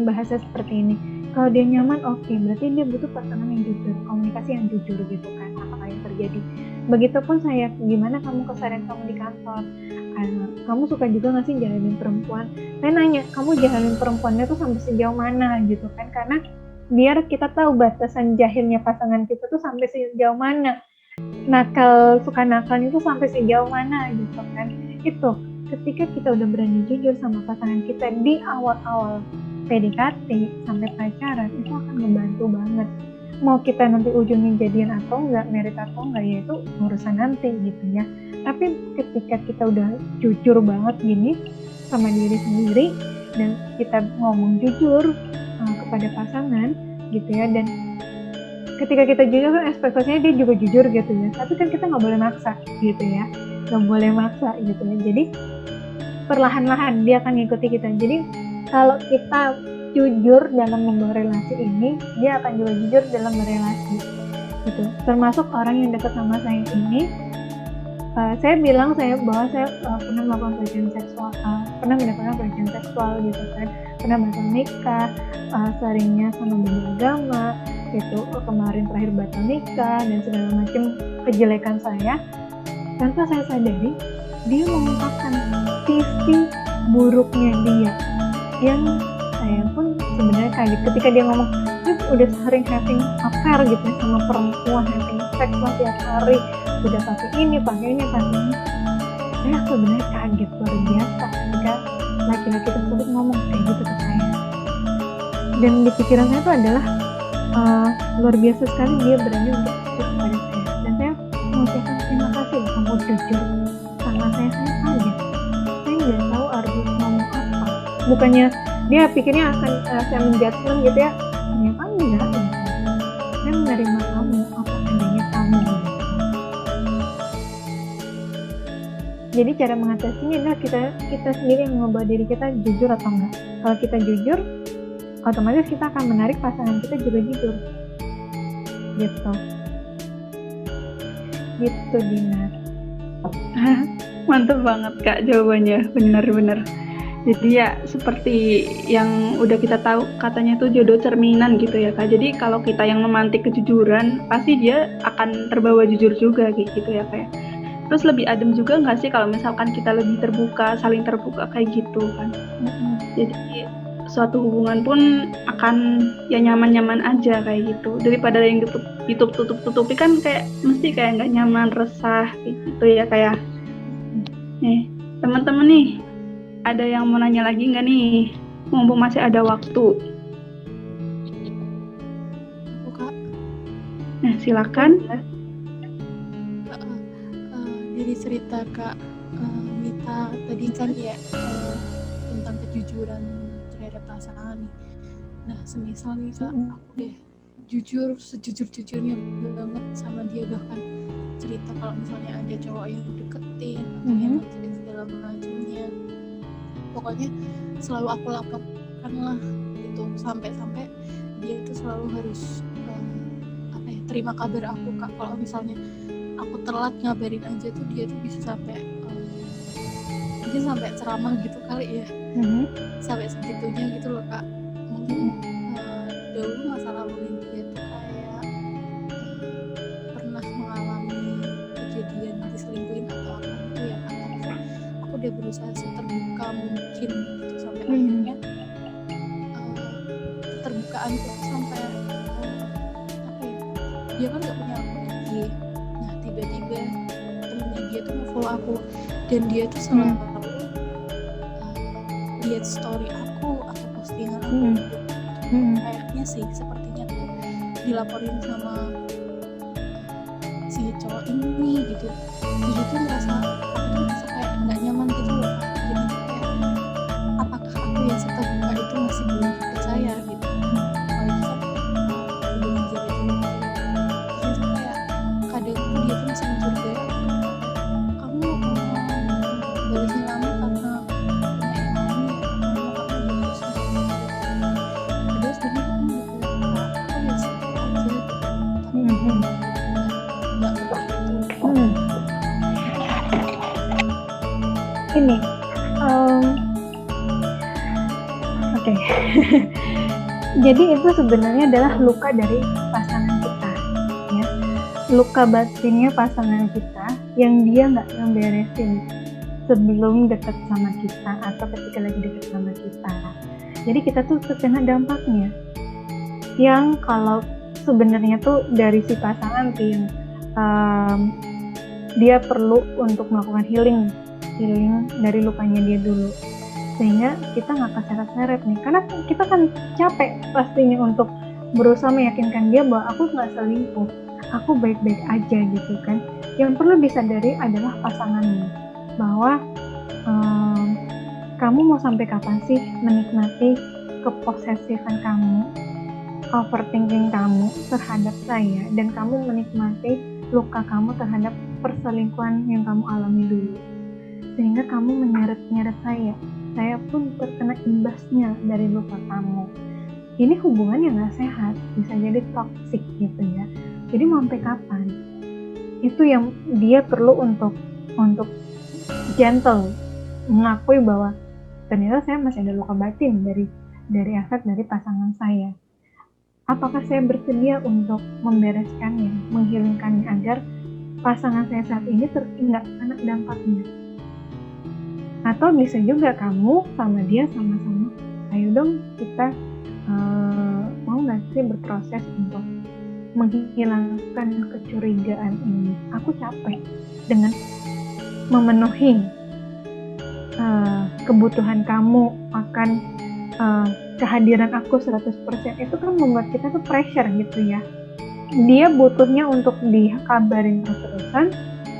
bahasa seperti ini. Kalau dia nyaman, oke, berarti dia butuh pasangan yang jujur, komunikasi yang jujur gitu kan, apa yang terjadi. Begitupun saya, gimana kamu keseharian kamu di kantor, kamu suka juga nggak sih jahilin perempuan? Saya nanya, kamu jahilin perempuannya tuh sampai sejauh mana gitu kan, karena biar kita tahu batasan jahilnya pasangan kita tuh sampai sejauh mana, suka nakalnya tuh sampai sejauh mana gitu kan. Itu ketika kita udah berani jujur sama pasangan kita di awal-awal PDKT sampai pacaran, itu akan membantu banget. Mau kita nanti ujungnya jadian atau enggak, merit atau enggak, ya itu urusan nanti gitu ya. Tapi ketika kita udah jujur banget gini sama diri sendiri, dan kita ngomong jujur kepada pasangan gitu ya, dan ketika kita jujur kan ekspektasinya dia juga jujur gitu ya, tapi kan kita nggak boleh maksa gitu ya, jadi perlahan-lahan dia akan ngikuti kita. Jadi kalau kita jujur dalam membangun relasi ini, dia akan juga jujur dalam berelasi gitu. Termasuk orang yang dekat sama saya ini, saya bilang bahwa saya pernah melakukan pelecehan seksual, pernah mendapatkan pelecehan seksual gitu kan, pernah batal nikah, seringnya sama beda agama gitu, kemarin terakhir batal nikah dan segala macam kejelekan saya. Tanpa saya sadari, dia mengungkapkan sisi buruknya dia, yang saya pun sebenarnya kaget ketika dia ngomong, udah sering having affair gitu sama perempuan, having sex setiap hari, udah pakai ini. Saya sebenarnya kaget luar biasa ketika laki-laki tersebut ngomong kayak gitu ke saya. Dan di pikiran saya itu adalah luar biasa sekali dia berani untuk jujur kepada saya. Dan saya mengucapkan terima kasih kamu jujur sama saya kaget. Saya nggak tahu harus ngomong apa. Bukannya dia pikirnya akan saya menjudgment gitu ya, ternyata enggak gitu. Saya menerima kamu apa adanya kamu gitu. Jadi cara mengatasinya adalah kita sendiri yang mengubah diri kita jujur atau enggak. Kalau kita jujur, otomatis kita akan menarik pasangan kita juga jujur gitu Dinar. Mantap banget Kak jawabannya, benar-benar. Jadi ya seperti yang udah kita tahu, katanya tuh jodoh cerminan gitu ya Kak. Jadi kalau kita yang memantik kejujuran, pasti dia akan terbawa jujur juga kayak gitu ya Kak. Terus lebih adem juga nggak sih kalau misalkan kita lebih terbuka, saling terbuka kayak gitu kan. Jadi suatu hubungan pun akan ya nyaman-nyaman aja kayak gitu. Daripada yang tutup-tutupi kan kayak mesti kayak nggak nyaman, resah gitu ya kayak. Nih teman-teman nih, ada yang mau nanya lagi nggak nih? Mumpung masih ada waktu. Nah, silakan. Dari cerita Kak Mita tadi kan ya tentang kejujuran terhadap pasangan nih. Nah, semisal nih Kak, aku deh jujur sejujur-jujurnya banget sama dia, bahkan cerita kalau misalnya ada cowok yang deketin atau yang ngajarin segala macamnya, pokoknya selalu aku laporkan lah gitu, sampai dia tuh selalu harus terima kabar aku Kak. Kalau misalnya aku telat ngabarin aja tuh dia tuh bisa sampai mungkin sampai ceramah gitu kali ya, sampai segitunya gitu loh Kak. Mungkin dahulu masa lalu dia tuh kayak pernah mengalami kejadian diselingkuhin atau apa gitu ya Kak, tapi aku udah berusaha seterbuka mungkin gitu, sampai akhirnya keterbukaan itu sampai dia kan gak punya akun IG. Nah, tiba-tiba temennya dia tuh nge-follow aku, dan dia tuh selalu lihat story aku atau postingan aku. Kayaknya sih sepertinya tuh dilaporin sama si cowok ini gitu. Jadi tuh merasa kayak nggak nyaman gitu loh Kak. Jadi tuh kayak apakah aku yang seterbuka itu masih belum percaya gitu. Apalagi kan udah menjaga diri. Terus kayak kadang tuh dia tuh masih mencurigai aku. Kamu balasnya lama karena punya yang lain ya. Kamu udah harus padahal sebenarnya aku juga aku ya situ aja gitu. Tapi nggak begitu. Ini oke. Jadi itu sebenarnya adalah luka dari pasangan kita, ya. Luka batinnya pasangan kita yang dia nggak ngeberesin sebelum dekat sama kita atau ketika lagi dekat sama kita. Jadi kita tuh terkena dampaknya. Yang kalau sebenarnya tuh dari si pasangan tuh yang dia perlu untuk melakukan healing dari lukanya dia dulu, sehingga kita nggak keseret-seret nih, karena kita kan capek pastinya untuk berusaha meyakinkan dia bahwa aku nggak selingkuh, aku baik-baik aja gitu kan. Yang perlu disadari adalah pasanganmu, bahwa kamu mau sampai kapan sih menikmati keposesifan kamu, overthinking kamu terhadap saya, dan kamu menikmati luka kamu terhadap perselingkuhan yang kamu alami dulu, sehingga kamu menyeret-nyeret saya pun terkena imbasnya dari luka kamu. Ini hubungan yang gak sehat, bisa jadi toxic gitu ya. Jadi mau sampai kapan? Itu yang dia perlu untuk gentle, mengakui bahwa ternyata saya masih ada luka batin dari efek dari pasangan saya. Apakah saya bersedia untuk membereskannya, menghilangkannya agar pasangan saya saat ini nggak kena dampaknya? Atau bisa juga kamu sama dia sama-sama, ayo dong kita mau nggak sih berproses untuk menghilangkan kecurigaan ini? Aku capek dengan memenuhi kebutuhan kamu akan kehadiran aku 100%. Itu kan membuat kita tuh pressure gitu ya. Dia butuhnya untuk dikabarin terus-terusan,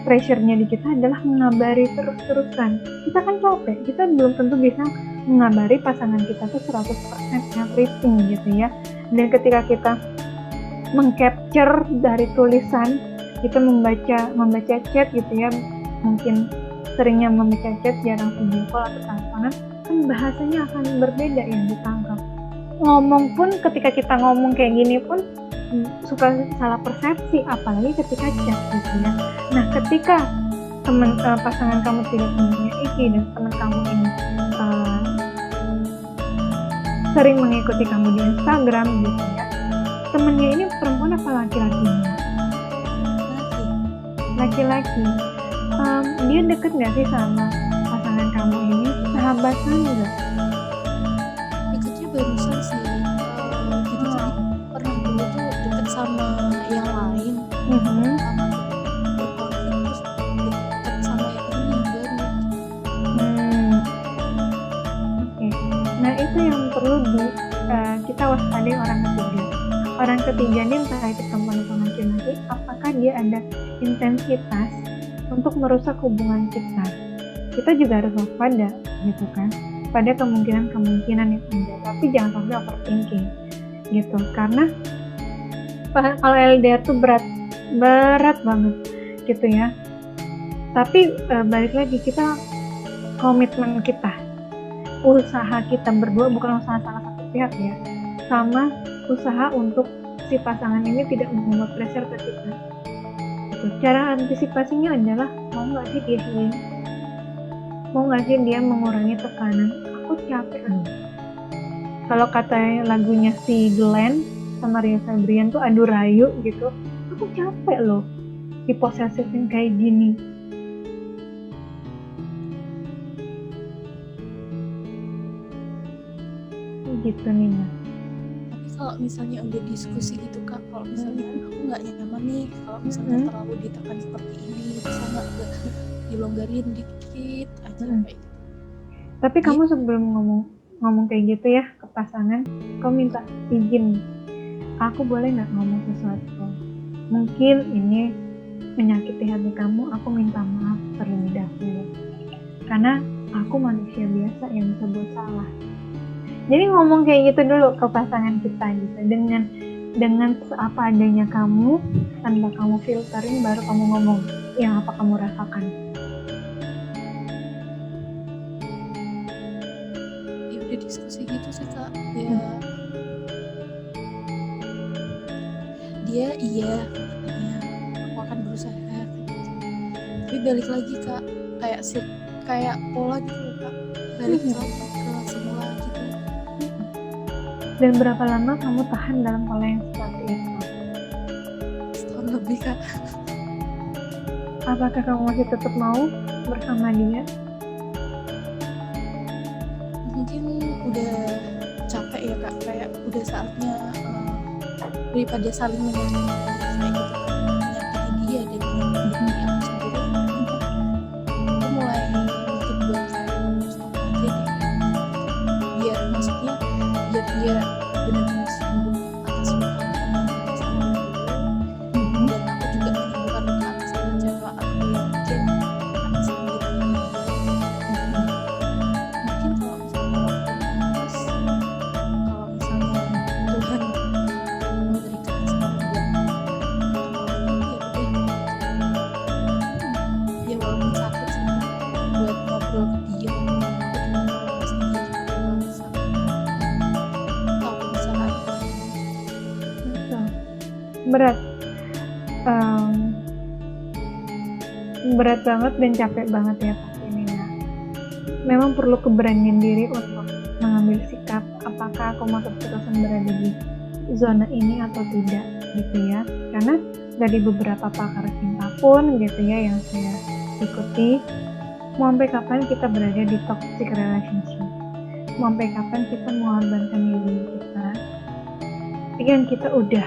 pressure-nya di kita adalah mengabari terus-terusan. Kita kan capek, kita belum tentu bisa mengabari pasangan kita tuh 100% everything gitu ya. Dan ketika kita mengcapture dari tulisan, kita membaca chat gitu ya, mungkin seringnya membaca chat, jarang video call atau teleponan, kan bahasanya akan berbeda yang ditangkap. Ngomong pun, ketika kita ngomong kayak gini pun suka salah persepsi, apalagi ketika chat gitu ya. Nah, ketika pasangan kamu tidak punya IG dan teman kamu ini sering mengikuti kamu di Instagram gitu ya, temennya ini perempuan apa laki-lakinya? Laki-laki. Dia deket nggak sih sama pasangan kamu ini? Sahabatan nggak? Deketnya barusan sih. Jadi pernah dulu tuh deket sama yang lain. Terus deket sama yang ini baru. Oke. Nah itu yang perlu kita waspadai orang ketiga. orang ketiga ini entah itu perempuan atau laki-laki, apakah dia ada intensitas untuk merusak hubungan kita. Kita juga harus waspada gitu kan, pada kemungkinan yang ada, tapi jangan sampai overthinking gitu, karena kalau LDR tuh berat banget gitu ya. Tapi balik lagi, kita komitmen kita, usaha kita berdua, bukan usaha salah satu pihak ya, sama usaha untuk si pasangan ini tidak membuat pressure ke kita gitu. Cara antisipasinya adalah mau nggak sih dia healing, mau nggak sih dia mengurangi tekanan. Aku capek loh, kalau kata lagunya si Glenn sama Rio Febrian tuh adu rayu gitu, aku capek loh diposesifin kayak gini. Gitu Nina. Tapi kalau misalnya udah diskusi gitu Kak, kalau misalnya aku nggak nyaman nih kalau misalnya terlalu ditekan seperti ini, bisa nggak dilonggarin dikit aja kayak gitu. Tapi kamu sebelum ngomong kayak gitu ya ke pasangan, kamu minta izin, aku boleh nggak ngomong sesuatu, mungkin ini menyakiti hati kamu, aku minta maaf terlebih dahulu karena aku manusia biasa yang bisa buat salah. Jadi ngomong kayak gitu dulu ke pasangan kita gitu, dengan apa adanya kamu, tanpa kamu filterin, baru kamu ngomong yang apa kamu rasakan. Ya udah diskusi gitu sih Kak, ya dia iya katanya aku akan berusaha gitu. Tapi balik lagi Kak, kayak pola gitu loh Kak, balik lagi ke semula gitu. Dan berapa lama kamu tahan dalam pola yang seperti itu? Setahun lebih Kak. Apakah kamu masih tetap mau bersama dia? Mungkin udah capek ya Kak, kayak udah saatnya daripada saling menyakiti kayak gitu, menyakiti dia dan menyakiti aku sendiri, aku mulai mikir buat stop aja deh, biar maksudnya biar dia benar-benar sembuh atas luka yang sama dulu, dan aku juga menyembuhkan luka atas kecewa aku yang mungkin akan sakit ini. Mungkin kalau misalnya waktunya pas, kalau misalnya Tuhan memberikan kesempatan buat ya walaupun sakit sih buat ngobrol ke dia, aku cuma mau sendiri bisa tahu misalnya berat banget dan capek banget ya pasti Nina. Memang perlu keberanian diri untuk mengambil sikap apakah aku mau terus-terusan berada di zona ini atau tidak gitu ya. Karena dari beberapa pakar cinta pun gitu ya yang saya ikuti, mau sampai kapan kita berada di toxic relationship, mau sampai kapan kita mengorbankan diri kita yang kita udah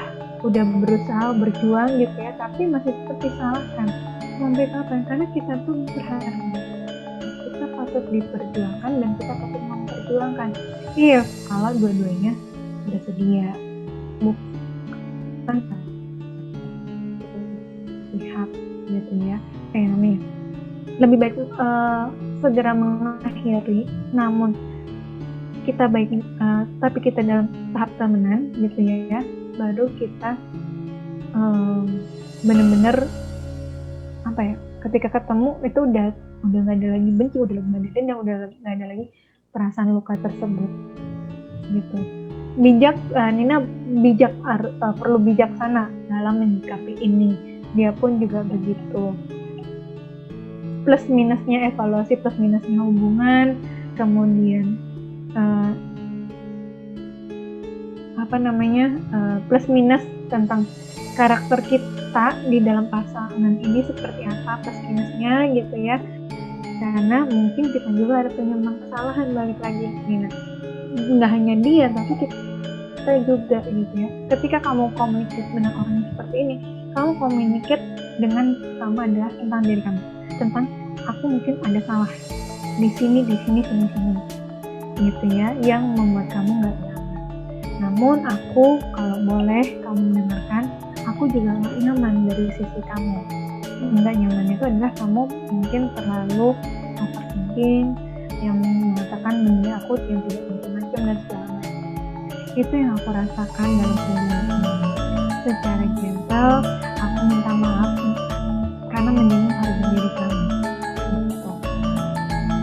berusaha berjuang gitu ya, tapi masih tetap disalahkan. Sampai kapan? Karena kita tuh berharap kita patut diperjuangkan dan kita patut memperjuangkan. Iya, kalau dua-duanya bersedia, bukan lihat gitu ya. Nih, lebih baik segera mengakhiri, namun kita tapi kita dalam tahap temenan gitu ya, baru kita bener-bener apa ya, ketika ketemu itu udah nggak ada lagi benci, udah nggak ada dendam, udah nggak ada lagi perasaan luka tersebut gitu. Nina perlu bijaksana dalam menyikapi ini. Dia pun juga begitu. Plus minusnya evaluasi, plus minusnya hubungan, kemudian plus minus tentang karakter kita di dalam pasangan ini seperti apa, plus minusnya gitu ya. Karena mungkin kita juga ada penyumbang kesalahan, balik lagi Nina, nggak hanya dia tapi kita juga gitu ya. Ketika kamu komunikasi dengan orang seperti ini, kamu komunikasi dengan pertama adalah tentang diri kamu, tentang aku mungkin ada salah di sini gitu ya, yang membuat kamu nggak nyaman. Namun aku, kalau boleh kamu dengarkan, aku juga nggak nyaman dari sisi kamu. Nggak nyaman itu adalah kamu mungkin terlalu overthinking, yang mengatakan menurut aku yang tidak macam-macam dan segala macam. Itu yang aku rasakan dalam hubungan ini. Secara gentle, aku minta maaf karena menyinggung harga diri kamu. Gitu.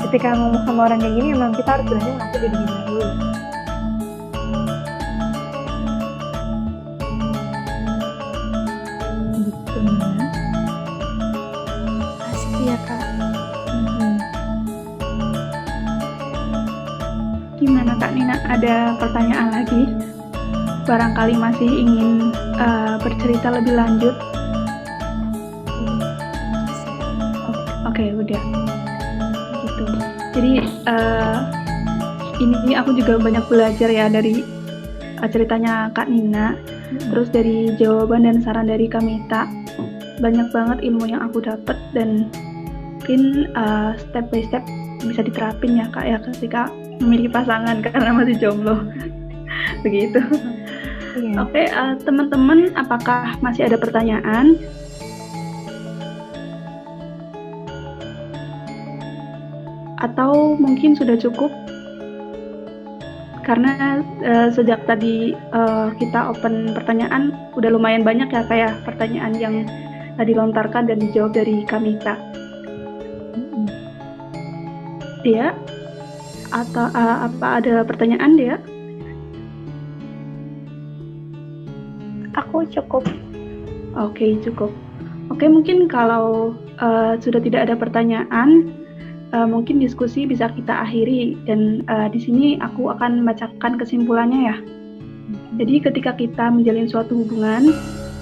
Ketika ngomong sama orang kayak gini, emang kita harus berani ngaku diri kita dulu. Gitu ya. Pasti ya Kak. Gimana Kak Nina? Ada pertanyaan lagi? Barangkali masih ingin bercerita lebih lanjut? Oke, udah. Gitu. Jadi ini aku juga banyak belajar ya dari ceritanya Kak Nina, terus dari jawaban dan saran dari Kamita. Banyak banget ilmu yang aku dapat dan mungkin step by step bisa diterapin ya Kak ya ketika memiliki pasangan karena masih jomblo. Begitu. Iya. Oke, teman-teman, apakah masih ada pertanyaan? Atau mungkin sudah cukup? Karena sejak tadi kita open pertanyaan, udah lumayan banyak ya kayak pertanyaan yang dilontarkan dan dijawab dari Kamita. Dia? Atau apa ada pertanyaan dia? Aku cukup. Oke, cukup. Oke, mungkin kalau sudah tidak ada pertanyaan, mungkin diskusi bisa kita akhiri dan di sini aku akan membacakan kesimpulannya ya. Jadi ketika kita menjalin suatu hubungan,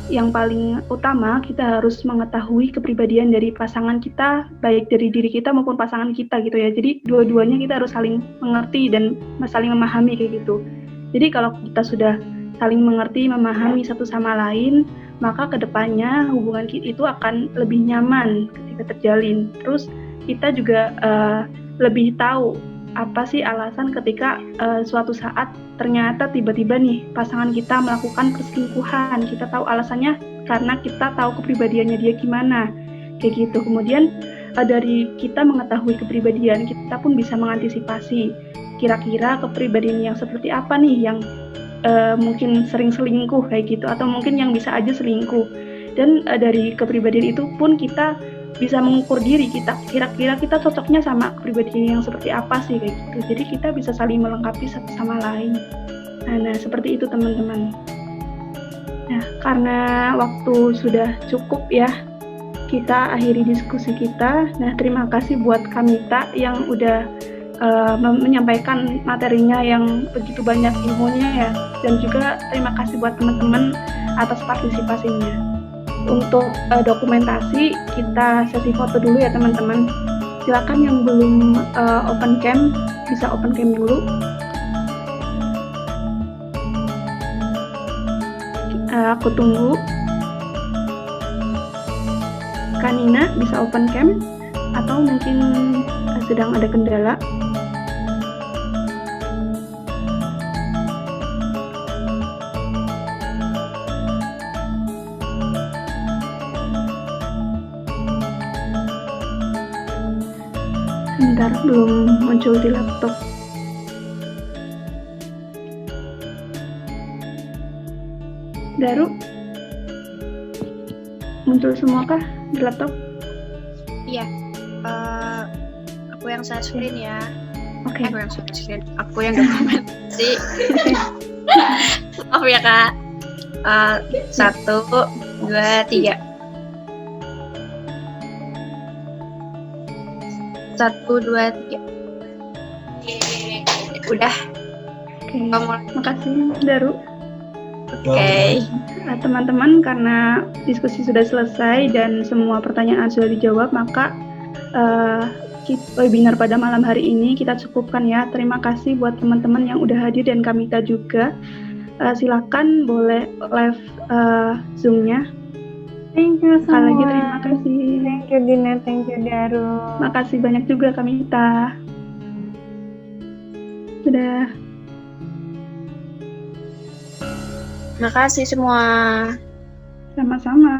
yang paling utama kita harus mengetahui kepribadian dari pasangan kita, baik dari diri kita maupun pasangan kita gitu ya. Jadi dua-duanya kita harus saling mengerti dan saling memahami kayak gitu. Jadi kalau kita sudah saling mengerti, memahami satu sama lain, maka kedepannya hubungan kita itu akan lebih nyaman ketika terjalin. Terus kita juga lebih tahu apa sih alasan ketika suatu saat ternyata tiba-tiba nih pasangan kita melakukan perselingkuhan. Kita tahu alasannya karena kita tahu kepribadiannya dia gimana, kayak gitu. Kemudian dari kita mengetahui kepribadian, kita pun bisa mengantisipasi kira-kira kepribadian yang seperti apa nih yang mungkin sering selingkuh kayak gitu, atau mungkin yang bisa aja selingkuh. Dan dari kepribadian itu pun kita bisa mengukur diri kita, kira-kira kita cocoknya sama kepribadian yang seperti apa sih kayak gitu. Jadi kita bisa saling melengkapi satu sama lain. Nah seperti itu teman-teman. Nah karena waktu sudah cukup ya, kita akhiri diskusi kita. Nah terima kasih buat Kamita yang udah menyampaikan materinya yang begitu banyak ilmunya ya, dan juga terima kasih buat teman-teman atas partisipasinya. Untuk dokumentasi kita sesi foto dulu ya teman-teman. Silakan yang belum open cam bisa open cam dulu. Aku tunggu. Kanina bisa open cam atau mungkin sedang ada kendala. Bentar, belum muncul di laptop. Daru, muncul semua kah di laptop? Iya. Aku yang share screen ya. Oke. Aku yang share screen. Aku yang dokumentasi. Maaf ya Kak. 1, 2, 3. 1, 2, 3. Udah. Oke. Kamu. Makasih Daru. Oke. Teman-teman, karena diskusi sudah selesai dan semua pertanyaan sudah dijawab, maka webinar pada malam hari ini kita cukupkan ya. Terima kasih buat teman-teman yang udah hadir dan Kamita juga. Silakan boleh live Zoom-nya. Thank you semua. Sekali lagi terima kasih. Thank you Dina, thank you Daru. Makasih banyak juga Kamita. Sudah. Makasih semua. Sama-sama.